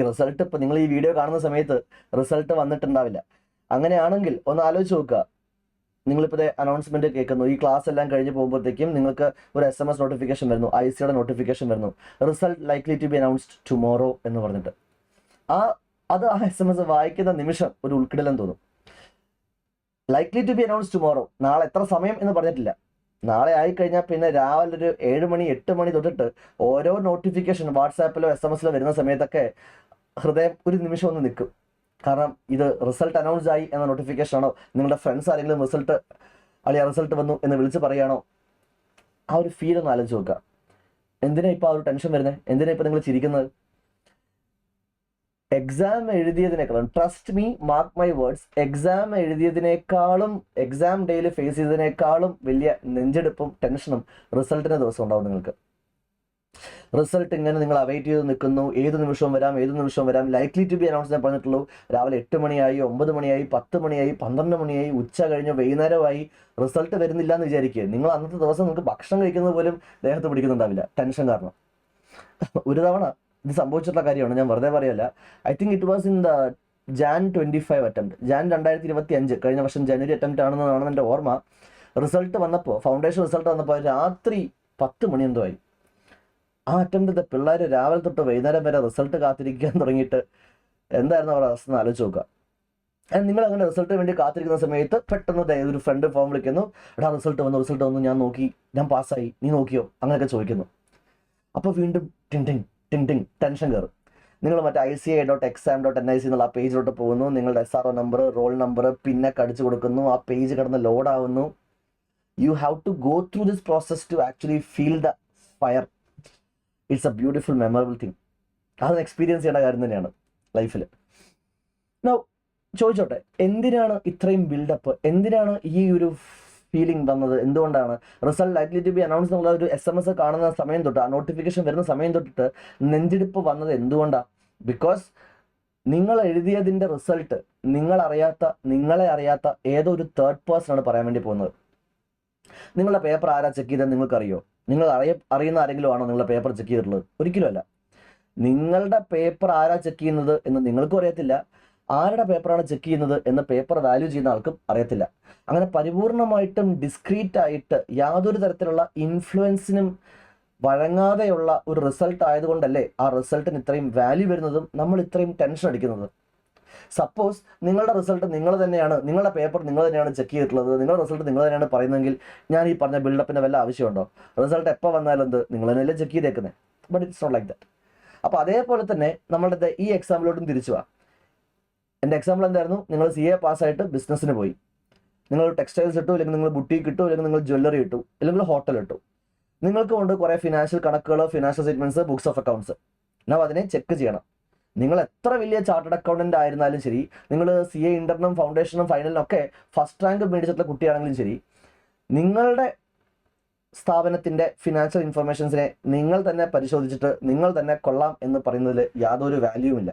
റിസൾട്ട് ഇപ്പം നിങ്ങൾ ഈ വീഡിയോ കാണുന്ന സമയത്ത് റിസൾട്ട് വന്നിട്ടുണ്ടാവില്ല. അങ്ങനെയാണെങ്കിൽ ഒന്ന് ആലോചിച്ച് നോക്കുക, നിങ്ങളിപ്പോൾ അനൗൺസ്മെന്റ് കേൾക്കുന്നു, ഈ ക്ലാസ് എല്ലാം കഴിഞ്ഞ് പോകുമ്പോഴത്തേക്കും നിങ്ങൾക്ക് ഒരു SMS നോട്ടിഫിക്കേഷൻ വരുന്നു, ICയുടെ നോട്ടിഫിക്കേഷൻ വരുന്നു, result likely to be announced tomorrow എന്ന് പറഞ്ഞിട്ട്. ആ SMS വായിക്കുന്ന നിമിഷം ഒരു ഉൾക്കിടലം തോന്നും. Likely to be announced tomorrow, നാളെ എത്ര സമയം എന്ന് പറഞ്ഞിട്ടില്ല. നാളെ ആയിക്കഴിഞ്ഞാൽ പിന്നെ രാവിലെ ഒരു 7 മണി 8 മണി തൊട്ടിട്ട് ഓരോ നോട്ടിഫിക്കേഷൻ വാട്സാപ്പിലോ SMS വരുന്ന സമയത്തൊക്കെ ഹൃദയം ഒരു നിമിഷം ഒന്ന് നിൽക്കും. കാരണം ഇത് റിസൾട്ട് അനൗൺസ് ആയി എന്ന നോട്ടിഫിക്കേഷൻ ആണോ, നിങ്ങളുടെ ഫ്രണ്ട്സ് ആരെങ്കിലും റിസൾട്ട് വന്നു എന്ന് വിളിച്ച് പറയുകയാണോ? ആ ഒരു ഫീൽ ഒന്ന് ആലോചിച്ച് നോക്കുക. എന്തിനാ ഇപ്പോൾ ആ ഒരു ടെൻഷൻ വരുന്നത്? എന്തിനാ ഇപ്പോൾ നിങ്ങൾ ചിരിക്കുന്നത്? എക്സാം എഴുതിയതിനേക്കാളും, trust me, mark my words, exam എഴുതിയതിനേക്കാളും എക്സാം ഡേയിൽ ഫേസ് ചെയ്തതിനേക്കാളും വലിയ നെഞ്ചെടുപ്പും ടെൻഷനും റിസൾട്ടിന് ദിവസം ഉണ്ടാവും നിങ്ങൾക്ക്. റിസൾട്ട് ഇങ്ങനെ നിങ്ങൾ അവൈറ്റ് ചെയ്ത് നിൽക്കുന്നു, ഏത് നിമിഷവും വരാം. ലൈക്ലി ടു ബി അനൗൺസ് ഞാൻ പറഞ്ഞിട്ടുള്ളൂ. രാവിലെ 8 മണിയായി, 9 മണിയായി, 10 മണിയായി, 12 മണിയായി, ഉച്ച കഴിഞ്ഞ് വൈകുന്നേരമായി, റിസൾട്ട് വരുന്നില്ല എന്ന് വിചാരിക്കുക. നിങ്ങൾ അന്നത്തെ ദിവസം നിങ്ങൾക്ക് ഭക്ഷണം കഴിക്കുന്നത് പോലും ദേഹത്ത് പിടിക്കുന്നുണ്ടാവില്ല, ടെൻഷൻ കാരണം. ഒരു തവണ ഇത് സംഭവിച്ചിട്ടുള്ള കാര്യമാണ്, ഞാൻ വെറുതെ പറയല്ല. I think it was in the Jan 25 attempt, Jan 2025, കഴിഞ്ഞ വർഷം ജനുവരി അറ്റംപ്റ്റ് ആണെന്നാണ് എൻ്റെ ഓർമ്മ. റിസൾട്ട് വന്നപ്പോൾ, ഫൗണ്ടേഷൻ റിസൾട്ട് വന്നപ്പോൾ രാത്രി 10 മണി എന്തോ ആയി. ആ അറ്റംപ്റ്റ് പിള്ളേർ രാവിലെ തൊട്ട് വൈകുന്നേരം വരെ റിസൾട്ട് കാത്തിരിക്കാൻ തുടങ്ങിയിട്ട് എന്തായിരുന്നു അവരുടെ അവസ്ഥ എന്ന് ആലോചിച്ച് നോക്കുക. നിങ്ങൾ അങ്ങനെ റിസൾട്ടിന് വേണ്ടി കാത്തിരിക്കുന്ന സമയത്ത് പെട്ടെന്ന് ഒരു ഫ്രണ്ട് ഫോം വിളിക്കുന്നു, എടാ റിസൾട്ട് വന്നു, ഞാൻ നോക്കി, ഞാൻ പാസ്സായി, നീ നോക്കിയോ, അങ്ങനെയൊക്കെ ചോദിക്കുന്നു. അപ്പോൾ വീണ്ടും ടിങ് ടെൻഷൻ കയറും. നിങ്ങൾ മറ്റേ ICA.exam.nic എന്നുള്ള ആ പേജിലോട്ട് പോകുന്നു, നിങ്ങളുടെ SRO നമ്പർ, റോൾ നമ്പർ, പിന്നെ കടിച്ചു കൊടുക്കുന്നു, ആ പേജ് കിടന്ന് ലോഡ് ആവുന്നു. You have to go through this process to actually feel the fire. It's a beautiful memorable thing. അതൊന്ന് എക്സ്പീരിയൻസ് ചെയ്യേണ്ട കാര്യം തന്നെയാണ് ലൈഫിൽ. നൗ ചോദിച്ചോട്ടെ, എന്തിനാണ് ഇത്രയും ബിൽഡപ്പ്, എന്തിനാണ് ഈ ഒരു ഫീലിംഗ് തന്നത്? എന്തുകൊണ്ടാണ് result likely to be announce എന്നുള്ള ഒരു SMS കാണുന്ന സമയം തൊട്ട്, ആ നോട്ടിഫിക്കേഷൻ വരുന്ന സമയം തൊട്ടിട്ട് നെഞ്ചിടിപ്പ് വന്നത് എന്തുകൊണ്ടാണ്? ബിക്കോസ് നിങ്ങൾ എഴുതിയതിൻ്റെ റിസൾട്ട് നിങ്ങളെ അറിയാത്ത ഏതോ ഒരു തേർഡ് പേഴ്സൺ ആണ് പറയാൻ വേണ്ടി പോകുന്നത്. നിങ്ങളുടെ പേപ്പർ ആരാ ചെക്ക് ചെയ്തത് നിങ്ങൾക്കറിയോ? നിങ്ങൾ അറിയുന്ന ആരെങ്കിലും ആണോ നിങ്ങളുടെ പേപ്പർ ചെക്ക് ചെയ്തിട്ടുള്ളത്? ഒരിക്കലും അല്ല. നിങ്ങളുടെ പേപ്പർ ആരാ ചെക്ക് ചെയ്യുന്നത് എന്ന് നിങ്ങൾക്കും അറിയത്തില്ല, ആരുടെ പേപ്പറാണ് ചെക്ക് ചെയ്യുന്നത് എന്ന് പേപ്പർ വാല്യൂ ചെയ്യുന്ന ആൾക്കും അറിയത്തില്ല. അങ്ങനെ പരിപൂർണമായിട്ടും ഡിസ്ക്രീറ്റ് ആയിട്ട് യാതൊരു തരത്തിലുള്ള ഇൻഫ്ലുവൻസിനും വഴങ്ങാതെയുള്ള ഒരു റിസൾട്ട് ആയതുകൊണ്ടല്ലേ ആ റിസൾട്ടിന് ഇത്രയും വാല്യൂ വരുന്നതും നമ്മൾ ഇത്രയും ടെൻഷൻ അടിക്കുന്നത്. സപ്പോസ് നിങ്ങളുടെ റിസൾട്ട് നിങ്ങൾ തന്നെയാണ്, നിങ്ങളുടെ പേപ്പർ നിങ്ങൾ തന്നെയാണ് ചെക്ക് ചെയ്തിട്ടുള്ളത്, നിങ്ങളുടെ റിസൾട്ട് നിങ്ങൾ തന്നെയാണ് പറയുന്നതെങ്കിൽ ഞാൻ ഈ പറഞ്ഞ ബിൽഡപ്പിന് വല്ല ആവശ്യമുണ്ടോ? റിസൾട്ട് എപ്പോൾ വന്നാലും എന്ത് നിങ്ങൾ തന്നെയല്ലേ ചെക്ക് ചെയ്തേക്കുന്നത്. But it's not like that. അപ്പോൾ അതേപോലെ തന്നെ നമ്മളുടെ ഈ എക്സാമ്പിളോട്ടും തിരിച്ചു പോവാം. എൻ്റെ എക്സാമ്പിൾ എന്തായിരുന്നു? നിങ്ങൾ CA പാസ്സായിട്ട് ബിസിനസ്സിന് പോയി, നിങ്ങൾ ടെക്സ്റ്റൈൽസ് ഇട്ടു, അല്ലെങ്കിൽ നിങ്ങൾ ബുട്ടീക്ക് ഇട്ടു, അല്ലെങ്കിൽ നിങ്ങൾ ജ്വല്ലറി ഇട്ടു, അല്ലെങ്കിൽ ഹോട്ടൽ ഇട്ടു. നിങ്ങൾക്ക് കൊണ്ട് കുറേ ഫിനാൻഷ്യൽ കണക്കുകൾ, financial statements, books of accounts. എന്നാൽ അതിനെ ചെക്ക് ചെയ്യണം. നിങ്ങൾ എത്ര വലിയ ചാർട്ടേഡ് അക്കൗണ്ടന്റ് ആയിരുന്നാലും ശരി, നിങ്ങൾ CA ഇന്ററിനും ഫൗണ്ടേഷനും ഫൈനലിനും ഒക്കെ ഫസ്റ്റ് റാങ്ക് മേടിച്ചിട്ടുള്ള കുട്ടിയാണെങ്കിലും ശരി, നിങ്ങളുടെ സ്ഥാപനത്തിന്റെ ഫിനാൻഷ്യൽ ഇൻഫർമേഷൻസിനെ നിങ്ങൾ തന്നെ പരിശോധിച്ചിട്ട് നിങ്ങൾ തന്നെ കൊള്ളാം എന്ന് പറയുന്നതിൽ യാതൊരു വാല്യൂമില്ല.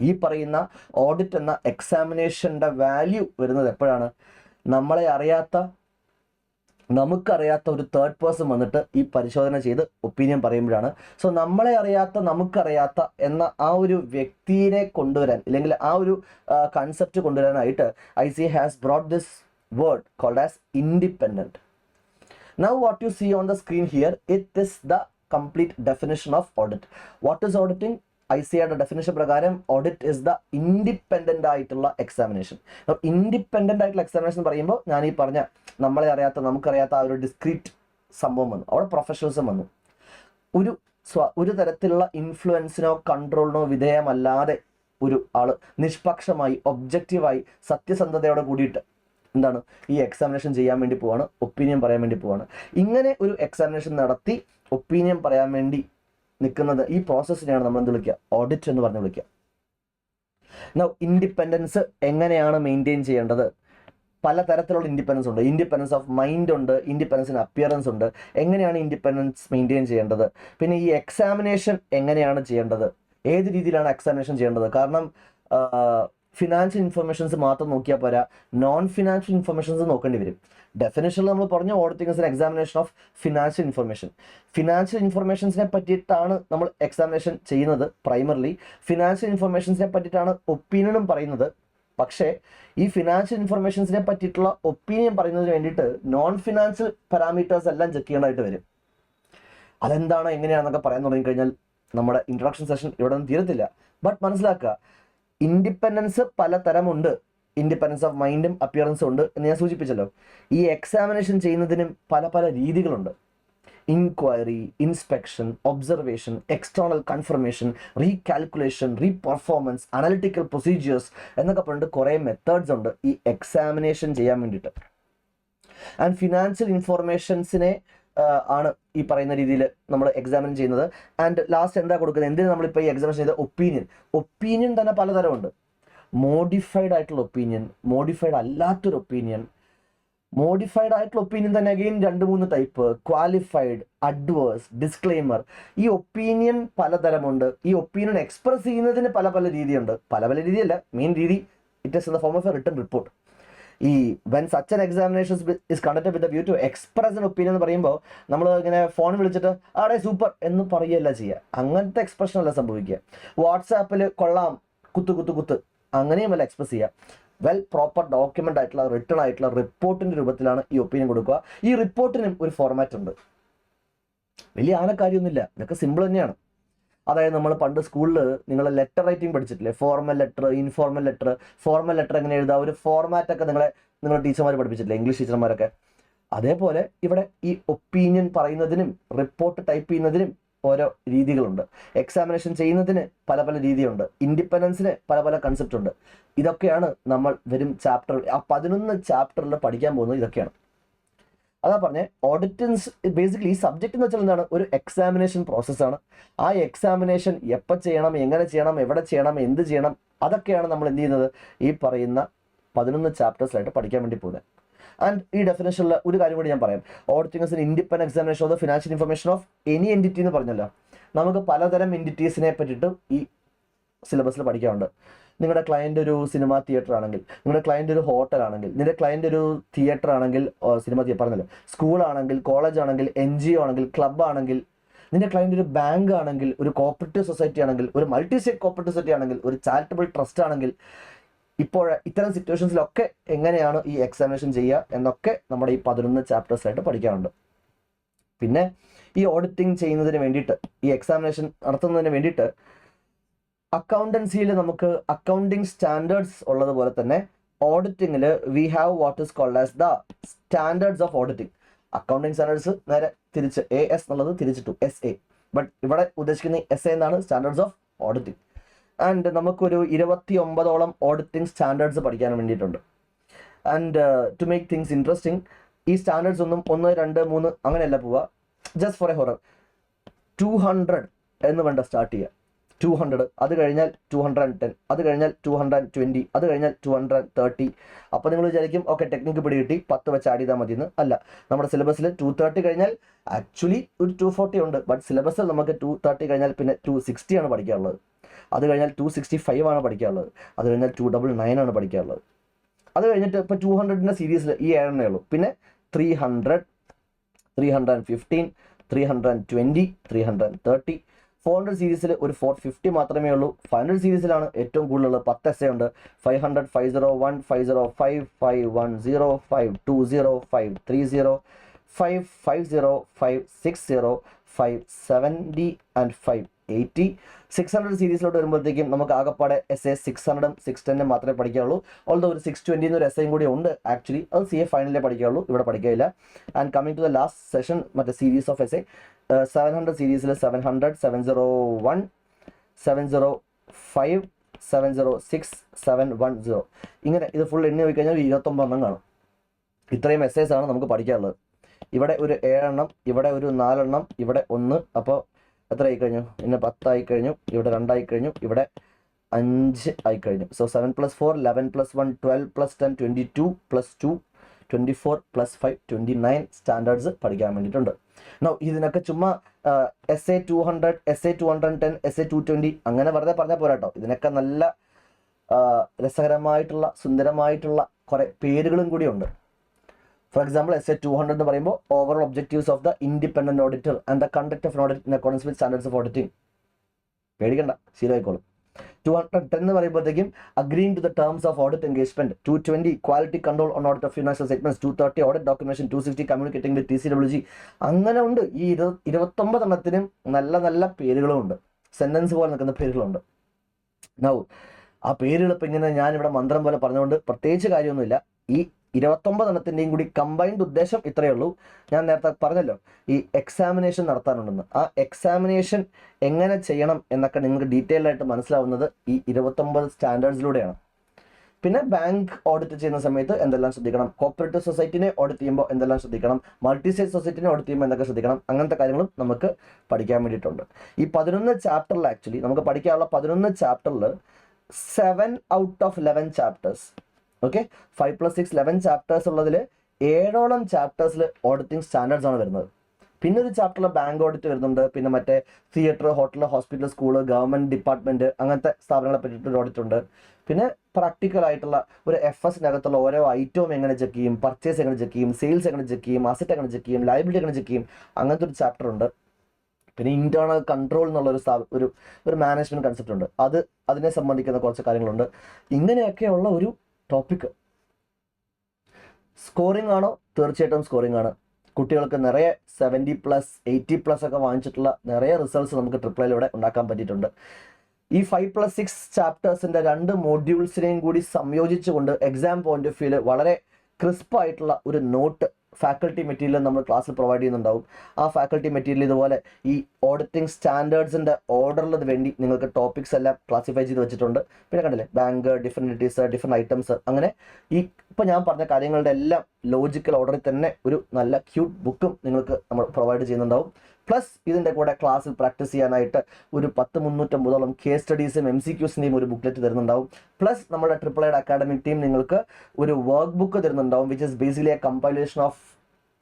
ഈ പറയുന്ന ഓഡിറ്റ് എന്ന എക്സാമിനേഷന്റെ വാല്യൂ വരുന്നത് എപ്പോഴാണ്? നമ്മളെ അറിയാത്ത, നമുക്കറിയാത്ത ഒരു തേർഡ് പേഴ്സൺ വന്നിട്ട് ഈ പരിശോധന ചെയ്ത് ഒപ്പീനിയൻ പറയുമ്പോഴാണ്. സോ നമ്മളെ അറിയാത്ത, നമുക്കറിയാത്ത എന്ന ആ ഒരു വ്യക്തിയെ കൊണ്ടുവരാൻ, അല്ലെങ്കിൽ ആ ഒരു കൺസെപ്റ്റ് കൊണ്ടുവരാനായിട്ട് ICA has brought this word called as independent. Now what you see on the screen here, it is the complete definition of audit. What is auditing? ICAയുടെ ഡെഫിനിഷൻ പ്രകാരം ഓഡിറ്റ് ഇസ് ദ ഇൻഡിപെൻഡന്റ് ആയിട്ടുള്ള examination. Independent ആയിട്ടുള്ള examination പറയുമ്പോൾ ഞാൻ ഈ പറഞ്ഞ നമ്മളെ അറിയാത്ത, നമുക്കറിയാത്ത ആ ഒരു ഡിസ്ക്രീറ്റ് സംഭവം വന്നു, അവിടെ പ്രൊഫഷണൽസും വന്നു. ഒരു തരത്തിലുള്ള ഇൻഫ്ലുവൻസിനോ കൺട്രോളിനോ വിധേയമല്ലാതെ ഒരു ആള് നിഷ്പക്ഷമായി, ഒബ്ജക്റ്റീവായി, സത്യസന്ധതയോടെ കൂടിയിട്ട് എന്താണ് ഈ എക്സാമിനേഷൻ ചെയ്യാൻ വേണ്ടി പോവാണ്, ഒപ്പീനിയൻ പറയാൻ വേണ്ടി പോവാണ്. ഇങ്ങനെ ഒരു എക്സാമിനേഷൻ നടത്തി ഒപ്പീനിയൻ പറയാൻ വേണ്ടി നിൽക്കുന്നത്, ഈ പ്രോസസ്സിനെയാണ് നമ്മൾ എന്ത് വിളിക്കുക? ഓഡിറ്റ് എന്ന് പറഞ്ഞ് വിളിക്കുക. നൗ ഇൻഡിപെൻഡൻസ് എങ്ങനെയാണ് മെയിൻറ്റെയിൻ ചെയ്യേണ്ടത്? പലതരത്തിലുള്ള ഇൻഡിപെൻഡൻസ് ഉണ്ട്. ഇൻഡിപെൻഡൻസ് ഓഫ് മൈൻഡ് ഉണ്ട്, ഇൻഡിപെൻഡൻസ് ഇൻ അപ്പിയറൻസ് ഉണ്ട്. എങ്ങനെയാണ് ഇൻഡിപെൻഡൻസ് മെയിൻറ്റെയിൻ ചെയ്യേണ്ടത്? പിന്നെ ഈ എക്സാമിനേഷൻ എങ്ങനെയാണ് ചെയ്യേണ്ടത്? ഏത് രീതിയിലാണ് എക്സാമിനേഷൻ ചെയ്യേണ്ടത്? കാരണം ഫിനാൻഷ്യൽ ഇൻഫർമേഷൻസ് മാത്രം നോക്കിയാൽ പോരാ, നോൺ ഫിനാൻഷ്യൽ ഇൻഫർമേഷൻസ് നോക്കേണ്ടി വരും. ഡെഫിനേഷനിൽ നമ്മൾ പറഞ്ഞു auditing is an examination of financial information. Financial ഇൻഫർമേഷൻസിനെ പറ്റിയിട്ടാണ് നമ്മൾ എക്സാമിനേഷൻ ചെയ്യുന്നത് പ്രൈമറിലി. ഫിനാൻഷ്യൽ ഇൻഫർമേഷൻസിനെ പറ്റിയിട്ടാണ് ഒപ്പീനിയനും പറയുന്നത്. പക്ഷേ ഈ ഫിനാൻഷ്യൽ ഇൻഫർമേഷൻസിനെ പറ്റിയിട്ടുള്ള ഒപ്പീനിയൻ പറയുന്നതിന് വേണ്ടിയിട്ട് നോൺ ഫിനാൻഷ്യൽ പാരാമീറ്റേഴ്സ് എല്ലാം ചെക്ക് ചെയ്യേണ്ടതായിട്ട് വരും. അതെന്താണ്, എങ്ങനെയാണെന്നൊക്കെ പറയാൻ തുടങ്ങിക്കഴിഞ്ഞാൽ നമ്മുടെ ഇൻട്രൊഡക്ഷൻ സെഷൻ ഇവിടെ ഒന്നും തീരത്തില്ല. ബട്ട് മനസ്സിലാക്കുക, ഇൻഡിപെൻഡൻസ് പലതരമുണ്ട്. ഇൻഡിപെൻഡൻസ് ഓഫ് മൈൻഡും അപ്പിയറൻസും ഉണ്ട് എന്ന് ഞാൻ സൂചിപ്പിച്ചല്ലോ. ഈ എക്സാമിനേഷൻ ചെയ്യുന്നതിനും പല പല രീതികളുണ്ട്. Inquiry, inspection, observation, external confirmation, recalculation, reperformance, analytical procedures എന്നൊക്കെ പറഞ്ഞിട്ട് കുറേ മെത്തേഡ്സ് ഉണ്ട് ഈ എക്സാമിനേഷൻ ചെയ്യാൻ വേണ്ടിയിട്ട്. ആൻഡ് ഫിനാൻഷ്യൽ ഇൻഫോർമേഷൻസിനെ ആണ് ഈ പറയുന്ന രീതിയിൽ നമ്മൾ എക്സാമിൻ ചെയ്യുന്നത്. ആൻഡ് ലാസ്റ്റ് എന്താ കൊടുക്കുന്നത്? എന്തിനാണ് നമ്മളിപ്പോൾ ഈ എക്സാമിനേഷൻ ചെയ്ത ഒപ്പീനിയൻ തന്നെ പലതരമുണ്ട്. മോഡിഫൈഡ് ആയിട്ടുള്ള ഒപ്പീനിയൻ, മോഡിഫൈഡ് അല്ലാത്തൊരു ഒപ്പീനിയൻ. മോഡിഫൈഡ് ആയിട്ടുള്ള ഒപ്പീനിയൻ തന്നെ again 2-3 type: qualified, adverse, disclaimer. ഈ ഒപ്പീനിയൻ പലതരമുണ്ട്. ഈ ഒപ്പീനിയൻ എക്സ്പ്രസ് ചെയ്യുന്നതിന് പല പല രീതിയുണ്ട്. പല പല രീതിയല്ല, മെയിൻ രീതി it is in the form of a written report. ഈ when such an examination is conducted with the view to express an opinion എന്ന് പറയുമ്പോൾ നമ്മൾ ഇങ്ങനെ ഫോൺ വിളിച്ചിട്ട് ആടെ സൂപ്പർ എന്ന് പറയുകയല്ല ചെയ്യുക. അങ്ങനത്തെ എക്സ്പ്രഷൻ അല്ല സംഭവിക്കുക. വാട്സാപ്പിൽ കൊള്ളാം, കുത്ത് അങ്ങനെയുമല്ല എക്സ്പ്രസ് ചെയ്യുക. വെൽ പ്രോപ്പർ ഡോക്യുമെന്റ് ആയിട്ടുള്ള, റിട്ടൺ ആയിട്ടുള്ള റിപ്പോർട്ടിന്റെ രൂപത്തിലാണ് ഈ ഒപ്പീനിയൻ കൊടുക്കുക. ഈ റിപ്പോർട്ടിനും ഒരു ഫോർമാറ്റ് ഉണ്ട്. വലിയ ആനക്കാര്യമൊന്നുമില്ല, ഇതൊക്കെ സിമ്പിൾ തന്നെയാണ്. അതായത് നമ്മൾ പണ്ട് സ്കൂളിൽ നിങ്ങൾ ലെറ്റർ റൈറ്റിംഗ് പഠിച്ചിട്ടില്ലേ? Formal letter, informal letter. Formal letter എങ്ങനെ എഴുതുക, ഒരു ഫോർമാറ്റൊക്കെ നിങ്ങളുടെ ടീച്ചർമാർ പഠിപ്പിച്ചിട്ടില്ലേ, ഇംഗ്ലീഷ് ടീച്ചർമാരൊക്കെ? അതേപോലെ ഇവിടെ ഈ ഒപ്പീനിയൻ പറയുന്നതിനും റിപ്പോർട്ട് ടൈപ്പ് ചെയ്യുന്നതിനും ഓരോ രീതികളുണ്ട്. എക്സാമിനേഷൻ ചെയ്യുന്നതിന് പല പല രീതിയുണ്ട്. ഇൻഡിപെൻഡൻസിന് പല പല കൺസെപ്റ്റ് ഉണ്ട്. ഇതൊക്കെയാണ് നമ്മൾ വരും ചാപ്റ്റർ, ആ 11 ചാപ്റ്ററിൽ പഠിക്കാൻ പോകുന്നത്. ഇതൊക്കെയാണ്. അതാ പറഞ്ഞേ, ഓഡിറ്റൻസ് ബേസിക്കലി ഈ സബ്ജക്റ്റ് എന്ന് വെച്ചാൽ എന്താണ്? ഒരു എക്സാമിനേഷൻ പ്രോസസ്സാണ്. ആ എക്സാമിനേഷൻ എപ്പോൾ ചെയ്യണം, എങ്ങനെ ചെയ്യണം, എവിടെ ചെയ്യണം, എന്ത് ചെയ്യണം, അതൊക്കെയാണ് നമ്മൾ എന്ത് ചെയ്യുന്നത് ഈ പറയുന്ന 11 ചാപ്റ്റേഴ്സിലായിട്ട് പഠിക്കാൻ വേണ്ടി പോകുന്നത്. ആൻഡ് ഈ ഡെഫിനേഷനിൽ ഒരു കാര്യം കൂടി ഞാൻ പറയാം. Auditing is an independent examination of the financial information of any entity എന്ന് പറഞ്ഞല്ലോ. നമുക്ക് പലതരം എൻറ്റിറ്റീസിനെ പറ്റിയിട്ട് ഈ സിലബസിൽ പഠിക്കാറുണ്ട്. നിങ്ങളുടെ ക്ലയൻ്റ് ഒരു സിനിമ തിയേറ്റർ ആണെങ്കിൽ, നിങ്ങളുടെ ക്ലയൻ്റ് ഒരു ഹോട്ടൽ ആണെങ്കിൽ, നിങ്ങളുടെ ക്ലയൻ്റ് ഒരു തിയേറ്റർ ആണെങ്കിൽ, സിനിമ പറഞ്ഞല്ലോ, സ്കൂളാണെങ്കിൽ, കോളേജ് ആണെങ്കിൽ, NGO ആണെങ്കിൽ, ക്ലബ് ആണെങ്കിൽ, നിന്റെ ക്ലയൻറ്റ് ഒരു ബാങ്ക് ആണെങ്കിൽ, ഒരു കോപ്പറേറ്റീവ് സൊസൈറ്റി ആണെങ്കിൽ, ഒരു മൾട്ടി സ്റ്റേറ്റ് കോപ്പറേറ്റീവ് സൊസൈറ്റി ആണെങ്കിൽ, ഒരു ചാരിറ്റബിൾ ട്രസ്റ്റ് ആണെങ്കിൽ, ഇപ്പോൾ ഇത്തരം സിറ്റുവേഷൻസിലൊക്കെ എങ്ങനെയാണ് ഈ എക്സാമിനേഷൻ ചെയ്യുക എന്നൊക്കെ നമ്മുടെ ഈ 11 ചാപ്റ്റേഴ്സായിട്ട് പഠിക്കാറുണ്ട്. പിന്നെ ഈ ഓഡിറ്റിംഗ് ചെയ്യുന്നതിന് വേണ്ടിയിട്ട്, ഈ എക്സാമിനേഷൻ നടത്തുന്നതിന് വേണ്ടിയിട്ട് അക്കൗണ്ടൻസിയിൽ നമുക്ക് അക്കൗണ്ടിങ് സ്റ്റാൻഡേർഡ്സ് ഉള്ളതുപോലെ തന്നെ ഓഡിറ്റിങ്ങിൽ we have what is called as the standards of auditing. Accounting standards നേരെ തിരിച്ച് AS എന്നുള്ളത് തിരിച്ചിട്ടു SA, ബട്ട് ഇവിടെ ഉദ്ദേശിക്കുന്ന SA എന്നാണ് സ്റ്റാൻഡേർഡ്സ് ഓഫ് ഓഡിറ്റിംഗ്. ആൻഡ് നമുക്കൊരു 29ഓളം ഓഡിറ്റിംഗ് സ്റ്റാൻഡേർഡ്സ് പഠിക്കാൻ വേണ്ടിയിട്ടുണ്ട്. And to make things interesting, ഈ സ്റ്റാൻഡേർഡ്സ് ഒന്നും 1, 2, 3 അങ്ങനെയല്ല പോവുക. ജസ്റ്റ് ഫോർ എ ഹൊറർ 200 എന്ന് വേണ്ട സ്റ്റാർട്ട് ചെയ്യുക. 200, അത് കഴിഞ്ഞാൽ 210, അത് കഴിഞ്ഞാൽ 220, അത് കഴിഞ്ഞാൽ 230. അപ്പോൾ നിങ്ങൾ വിചാരിക്കും ഓക്കെ ടെക്നിക്ക് പിടികിട്ടി 10 വെച്ച് ആഡ് ചെയ്താൽ മതി എന്ന്. അല്ല, നമ്മുടെ സിലബസിൽ 230 കഴിഞ്ഞാൽ ആക്ച്വലി ഒരു 240 ഉണ്ട്, ബട്ട് സിലബസിൽ നമുക്ക് 230 കഴിഞ്ഞാൽ പിന്നെ 260 ആണ് പഠിക്കാനുള്ളത്. അത് കഴിഞ്ഞാൽ 265 ആണ് പഠിക്കാനുള്ളത്. അത് കഴിഞ്ഞാൽ 299 ആണ് പഠിക്കാനുള്ളത്. അത് കഴിഞ്ഞിട്ട് ഇപ്പോൾ 200ൻ്റെ സീരീസിൽ ഈ 7 ഉള്ളൂ. പിന്നെ 300, 315, 320, 330. 400 സീരീസിൽ ഒരു 450 മാത്രമേ ഉള്ളൂ. 500 സീരീസിലാണ് ഏറ്റവും കൂടുതലുള്ളത്. 10 essay ഉണ്ട്. 500, 501, 505, 510, 520, 530, 550, 560, 570 ആൻഡ് 580. 600 സീരീസിലോട്ട് വരുമ്പോഴത്തേക്കും നമുക്ക് ആകെപ്പാടെ essay 600ഉം 610ഉം മാത്രമേ പഠിക്കാവുള്ളൂ. ഓൾദോ ഒരു 620 ഒരു essayയും കൂടി ഉണ്ട് ആക്ച്വലി. അത് CA ഫൈനലിലേ പഠിക്കാവുള്ളൂ, ഇവിടെ പഠിക്കില്ല. And coming to the last session, മറ്റേ സീരീസ് ഓഫ് essay 700 സീരീസിൽ 700, 701, 705, 706, 710 ഇങ്ങനെ ഇത് ഫുൾ എണ്ണി പോയി കഴിഞ്ഞാൽ 29 എണ്ണം കാണും. ഇത്രയും essays ആണ് നമുക്ക് പഠിക്കാനുള്ളത്. ഇവിടെ ഒരു 7 എണ്ണം, ഇവിടെ ഒരു 4 എണ്ണം, ഇവിടെ 1. അപ്പോൾ എത്ര ആയിക്കഴിഞ്ഞു? പിന്നെ 10 ആയിക്കഴിഞ്ഞു, ഇവിടെ 2 ആയിക്കഴിഞ്ഞു, ഇവിടെ 5 ആയിക്കഴിഞ്ഞു. സോ 7 + 4, 11 + 1, 12 + 10, 22 + 2, 24 + 5, 29 സ്റ്റാൻഡേർഡ്സ് പഠിക്കാൻ വേണ്ടിയിട്ടുണ്ട്. ഇതിനൊക്കെ ചുമ്മാ essay 200, essay 210, essay 220 അങ്ങനെ വെറുതെ പറഞ്ഞാൽ പോരാട്ടോ. ഇതിനൊക്കെ നല്ല രസകരമായിട്ടുള്ള സുന്ദരമായിട്ടുള്ള കുറേ പേരുകളും കൂടി ഉണ്ട്. ഫോർ എക്സാമ്പിൾ essay 200 എന്ന് പറയുമ്പോൾ overall objectives of the independent auditor and the conduct of audit in accordance with standards of auditing. പേടിക്കണ്ട, ശീലമായിക്കോളും. 210 എന്ന് പറയുമ്പോഴത്തേക്കും agreeing to the terms of audit engagement. 220 quality control on audit of financial statements. 230 audit documentation. 260 communicating with TCWG. അങ്ങനെ ഉണ്ട്. ഈ 29 എണ്ണത്തിനും നല്ല നല്ല പേരുകളും ഉണ്ട്, സെന്റൻസ് പോലെ നിൽക്കുന്ന പേരുകളുണ്ട്. നൗ ആ പേരുകൾ ഇപ്പം ഇങ്ങനെ ഞാനിവിടെ മന്ത്രം പോലെ പറഞ്ഞുകൊണ്ട് പ്രത്യേകിച്ച് കാര്യമൊന്നുമില്ല. ഈ 29 എണ്ണത്തിൻ്റെയും കൂടി കമ്പൈൻഡ് ഉദ്ദേശം ഇത്രയേ ഉള്ളൂ. ഞാൻ നേരത്തെ പറഞ്ഞല്ലോ ഈ എക്സാമിനേഷൻ നടത്താനുണ്ടെന്ന്. ആ എക്സാമിനേഷൻ എങ്ങനെ ചെയ്യണം എന്നൊക്കെ നിങ്ങൾക്ക് ഡീറ്റെയിൽ ആയിട്ട് മനസ്സിലാവുന്നത് ഈ 29 സ്റ്റാൻഡേർഡ്സിലൂടെയാണ്. പിന്നെ ബാങ്ക് ഓഡിറ്റ് ചെയ്യുന്ന സമയത്ത് എന്തെല്ലാം ശ്രദ്ധിക്കണം, കോപ്പറേറ്റീവ് സൊസൈറ്റിനെ ഓഡിറ്റ് ചെയ്യുമ്പോൾ എന്തെല്ലാം ശ്രദ്ധിക്കണം, മൾട്ടി സ്റ്റേറ്റ് സൊസൈറ്റിനെ ഓഡിറ്റ് ചെയ്യുമ്പോൾ എന്തൊക്കെ ശ്രദ്ധിക്കണം, അങ്ങനത്തെ കാര്യങ്ങളും നമുക്ക് പഠിക്കാൻ വേണ്ടിയിട്ടുണ്ട്. ഈ 11 ചാപ്റ്ററിൽ ആക്ച്വലി നമുക്ക് പഠിക്കാനുള്ള 11 ചാപ്റ്ററിൽ 7 out of 11 chapters, okay 5 + 6 11 chapters ഉള്ളതിൽ 7ഓളം ചാപ്റ്റേഴ്സിൽ ഓഡിറ്റിംഗ് സ്റ്റാൻഡേർഡ്സ് ആണ് വരുന്നത്. പിന്നെ ഒരു ചാപ്റ്ററിൽ ബാങ്ക് ഓഡിറ്റ് വരുന്നുണ്ട്. പിന്നെ മറ്റേ theatre, hotel, hospital, school, government department അങ്ങനത്തെ സ്ഥാപനങ്ങളെ പറ്റിയിട്ടൊരു ഓഡിറ്റ് ഉണ്ട്. പിന്നെ പ്രാക്ടിക്കൽ ആയിട്ടുള്ള ഒരു FSനകത്തുള്ള ഓരോ ഐറ്റവും എങ്ങനെ ചെക്ക് ചെയ്യും, പർച്ചേസ് എങ്ങനെ ചെക്ക് ചെയ്യും, സെയിൽസ് എങ്ങനെ ചെക്ക് ചെയ്യും, അസറ്റ് എങ്ങനെ ചെക്ക് ചെയ്യും, ലയബിലിറ്റി എങ്ങനെ ചെക്ക് ചെയ്യും, അങ്ങനത്തെ ഒരു ചാപ്റ്റർ ഉണ്ട്. പിന്നെ ഇന്റേണൽ കൺട്രോൾ എന്നുള്ള ഒരു മാനേജ്മെന്റ് കൺസെപ്റ്റ് ഉണ്ട്. അതിനെ സംബന്ധിക്കുന്ന കുറച്ച് കാര്യങ്ങളുണ്ട്. ഇങ്ങനെയൊക്കെയുള്ള ഒരു ടോപ്പിക്. സ്കോറിംഗ് ആണോ? തീർച്ചയായിട്ടും സ്കോറിംഗ് ആണ്. കുട്ടികൾക്ക് നിറയെ 70+, 80+ ഒക്കെ വാങ്ങിച്ചിട്ടുള്ള നിറയെ റിസൾട്ട്സ് നമുക്ക് ട്രിപ്പിളിലൂടെ ഉണ്ടാക്കാൻ പറ്റിയിട്ടുണ്ട്. ഈ 5 + 6 ചാപ്റ്റേഴ്സിന്റെ 2 മോഡ്യൂൾസിനെയും കൂടി സംയോജിച്ചുകൊണ്ട് എക്സാം പോയിന്റ് ഓഫ് വ്യൂവിൽ വളരെ ക്രിസ്പ് ആയിട്ടുള്ള ഒരു നോട്ട് ഫാക്കൽറ്റി മെറ്റീരിയൽ നമ്മൾ ക്ലാസ്സിൽ പ്രൊവൈഡ് ചെയ്യുന്നുണ്ടാവും. ആ ഫാക്കൽറ്റി മെറ്റീരിയൽ ഇതുപോലെ ഈ ഓഡിറ്റിംഗ് സ്റ്റാൻഡേർഡ്സിന്റെ ഓർഡറിൽ വേണ്ടി നിങ്ങൾക്ക് ടോപ്പിക്സ് എല്ലാം ക്ലാസിഫൈ ചെയ്ത് വെച്ചിട്ടുണ്ട്. പിന്നെ കണ്ടില്ലേ, bank, different entities, different items, അങ്ങനെ ഈ ഇപ്പോൾ ഞാൻ പറഞ്ഞ കാര്യങ്ങളുടെ എല്ലാം ലോജിക്കൽ ഓർഡറിൽ തന്നെ ഒരു നല്ല ക്യൂട്ട് ബുക്കും നിങ്ങൾക്ക് നമ്മൾ പ്രൊവൈഡ് ചെയ്യുന്നുണ്ടാവും. പ്ലസ് ഇതിൻ്റെ കൂടെ ക്ലാസ്സിൽ പ്രാക്ടീസ് ചെയ്യാനായിട്ട് ഒരു 350ഓളം കേസ് സ്റ്റഡീസും MCQസിൻ്റെയും ഒരു ബുക്ക്ലെറ്റ് തരുന്നുണ്ടാവും. പ്ലസ് നമ്മുടെ ട്രിപ്പിൾ അക്കാഡമിക് ടീം നിങ്ങൾക്ക് ഒരു വർക്ക് ബുക്ക് തരുന്നുണ്ടാവും, which is basically a compilation of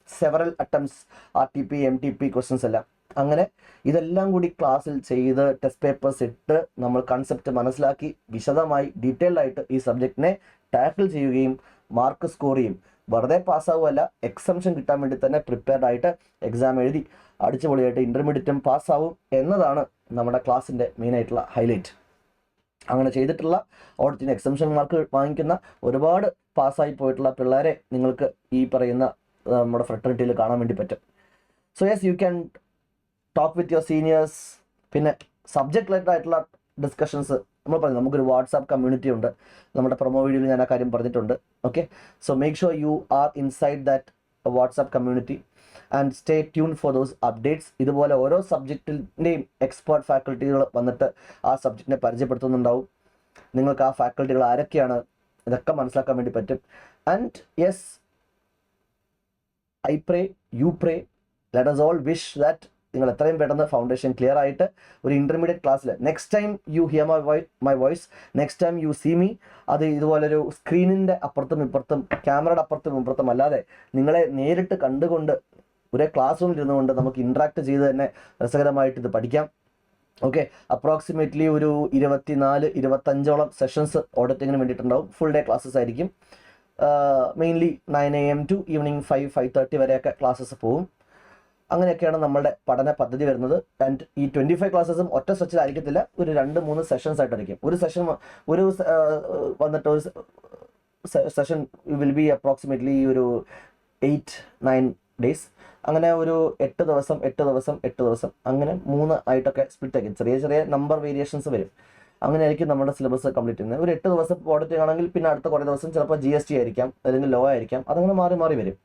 several attempts, RTP, MTP questions എല്ലാം. അങ്ങനെ ഇതെല്ലാം കൂടി ക്ലാസ്സിൽ ചെയ്ത് ടെസ്റ്റ് പേപ്പേഴ്സ് ഇട്ട് നമ്മൾ കൺസെപ്റ്റ് മനസ്സിലാക്കി വിശദമായി ഡീറ്റെയിൽഡ് ആയിട്ട് ഈ സബ്ജക്റ്റിനെ ടാക്കിൾ ചെയ്യുകയും മാർക്ക് സ്കോർ ചെയ്യും. വെറുതെ പാസ്സാവുമല്ല, എക്സംഷൻ കിട്ടാൻ വേണ്ടി തന്നെ പ്രിപ്പയർഡ് ആയിട്ട് എക്സാം എഴുതി അടിച്ചുപൊളിയായിട്ട് ഇൻ്റർമീഡിയറ്റും പാസ്സാവും എന്നതാണ് നമ്മുടെ ക്ലാസ്സിൻ്റെ മെയിനായിട്ടുള്ള ഹൈലൈറ്റ്. അങ്ങനെ ചെയ്തിട്ടുള്ള ഓഡിറ്റിന് എക്സംഷൻ മാർക്ക് വാങ്ങിക്കുന്ന ഒരുപാട് പാസ്സായി പോയിട്ടുള്ള പിള്ളേരെ നിങ്ങൾക്ക് ഈ പറയുന്ന നമ്മുടെ ഫ്രട്ടർണിറ്റിയിൽ കാണാൻ വേണ്ടി പറ്റും. So yes, you can talk with your seniors. പിന്നെ സബ്ജക്ട് റിലേറ്റഡ് ആയിട്ടുള്ള ഡിസ്കഷൻസ് നമ്മൾ പറഞ്ഞു, നമുക്കൊരു വാട്സാപ്പ് കമ്മ്യൂണിറ്റി ഉണ്ട്. നമ്മുടെ പ്രൊമോ വീഡിയോയിൽ ഞാൻ ആ കാര്യം പറഞ്ഞിട്ടുണ്ട്. Okay, so make sure you are inside that WhatsApp community and stay tune for those updates. ഇതുപോലെ ഓരോ സബ്ജക്റ്റിൻ്റെയും എക്സ്പേർട്ട് ഫാക്കൽറ്റികൾ വന്നിട്ട് ആ സബ്ജക്റ്റിനെ പരിചയപ്പെടുത്തുന്നുണ്ടാവും. നിങ്ങൾക്ക് ആ ഫാക്കൽറ്റികൾ ആരൊക്കെയാണ് ഇതൊക്കെ മനസ്സിലാക്കാൻ വേണ്ടി പറ്റും. And yes, I pray, you pray, let us all wish that നിങ്ങൾ എത്രയും പെട്ടെന്ന് ഫൗണ്ടേഷൻ ക്ലിയർ ആയിട്ട് ഒരു ഇൻ്റർമീഡിയറ്റ് ക്ലാസ്സിൽ next time you hear my voice, next time you see me, അത് ഇതുപോലൊരു സ്ക്രീനിൻ്റെ അപ്പുറത്തും ഇപ്പുറത്തും ക്യാമറയുടെ അപ്പുറത്തും ഇപ്പുറത്തും അല്ലാതെ നിങ്ങളെ നേരിട്ട് കണ്ടുകൊണ്ട് ഒരേ ക്ലാസ് റൂമിൽ ഇരുന്നുകൊണ്ട് നമുക്ക് ഇൻട്രാക്ട് ചെയ്ത് തന്നെ രസകരമായിട്ട് ഇത് പഠിക്കാം. ഓക്കെ, അപ്രോക്സിമേറ്റ്ലി ഒരു 24-25ഓളം സെഷൻസ് ഓഡിറ്റിങ്ങിന് വേണ്ടിയിട്ടുണ്ടാവും. ഫുൾ ഡേ ക്ലാസ്സസ് ആയിരിക്കും. മെയിൻലി 9 AM to ഈവനിങ് 5-5:30 വരെയൊക്കെ ക്ലാസ്സസ് പോവും. അങ്ങനെയൊക്കെയാണ് നമ്മളുടെ പഠന പദ്ധതി വരുന്നത്. ആൻഡ് ഈ 25 ക്ലാസ്സസും ഒറ്റ സ്ട്രെച്ചിലായിരിക്കത്തില്ല, ഒരു 2-3 സെഷൻസ് ആയിട്ടായിരിക്കും. ഒരു സെഷൻ വന്നിട്ട് ഒരു സെഷൻ വിൽ ബി അപ്രോക്സിമേറ്റ്ലി ഒരു 8-9 ഡേയ്സ്. അങ്ങനെ ഒരു 8 ദിവസം അങ്ങനെ 3 ആയിട്ടൊക്കെ സ്പ്ലിറ്റ് ആയിരിക്കും. ചെറിയ ചെറിയ നമ്പർ വേരിയേഷൻസ് വരും. അങ്ങനെ ആയിരിക്കും നമ്മുടെ സിലബസ് കംപ്ലീറ്റ് ചെയ്യുന്നത്. ഒരു 8 ദിവസം ഓഡിറ്റിംഗ് ആണെങ്കിൽ പിന്നെ അടുത്ത കുറേ ദിവസം ചിലപ്പോൾ GST ആയിരിക്കാം, അല്ലെങ്കിൽ ലോ ആയിരിക്കാം. അതങ്ങനെ മാറി മാറി വരും.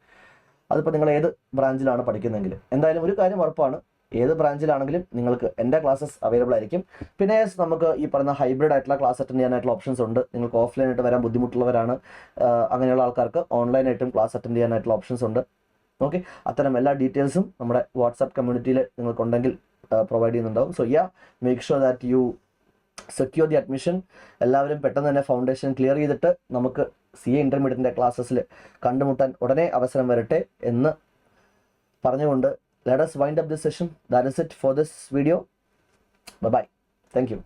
അതിപ്പോൾ നിങ്ങൾ ഏത് ബ്രാഞ്ചിലാണ് പഠിക്കുന്നതെങ്കിൽ. എന്തായാലും ഒരു കാര്യം ഉറപ്പാണ്, ഏത് ബ്രാഞ്ചിലാണെങ്കിലും നിങ്ങൾക്ക് എൻ്റെ ക്ലാസ്സസ് അവൈലബിൾ ആയിരിക്കും. പിന്നെ നമുക്ക് ഈ പറയുന്ന ഹൈബ്രിഡ് ആയിട്ടുള്ള ക്ലാസ് അറ്റൻഡ് ചെയ്യാനായിട്ടുള്ള ഓപ്ഷൻസ് ഉണ്ട്. നിങ്ങൾക്ക് ഓഫ്ലൈനായിട്ട് വരാൻ ബുദ്ധിമുട്ടുള്ളവരാണ്, അങ്ങനെയുള്ള ആൾക്കാർക്ക് ഓൺലൈനായിട്ടും ക്ലാസ് അറ്റൻഡ് ചെയ്യാനായിട്ടുള്ള ഓപ്ഷൻസ് ഉണ്ട്. ഓക്കെ, അത്തരം എല്ലാ ഡീറ്റെയിൽസും നമ്മുടെ വാട്സാപ്പ് കമ്മ്യൂണിറ്റിയിൽ നിങ്ങൾക്കുണ്ടെങ്കിൽ പ്രൊവൈഡ് ചെയ്യുന്നുണ്ടാവും. So make sure that you secure the admission. എല്ലാവരും പെട്ടെന്ന് തന്നെ ഫൗണ്ടേഷൻ ക്ലിയർ ചെയ്തിട്ട് നമുക്ക് CA ഇൻ്റർമീഡിയറ്റിൻ്റെ ക്ലാസ്സസിൽ കണ്ടുമുട്ടാൻ ഉടനെ അവസരം വരട്ടെ എന്ന് പറഞ്ഞുകൊണ്ട് let us wind up this session. That is it for this video. Bye bye. Thank you.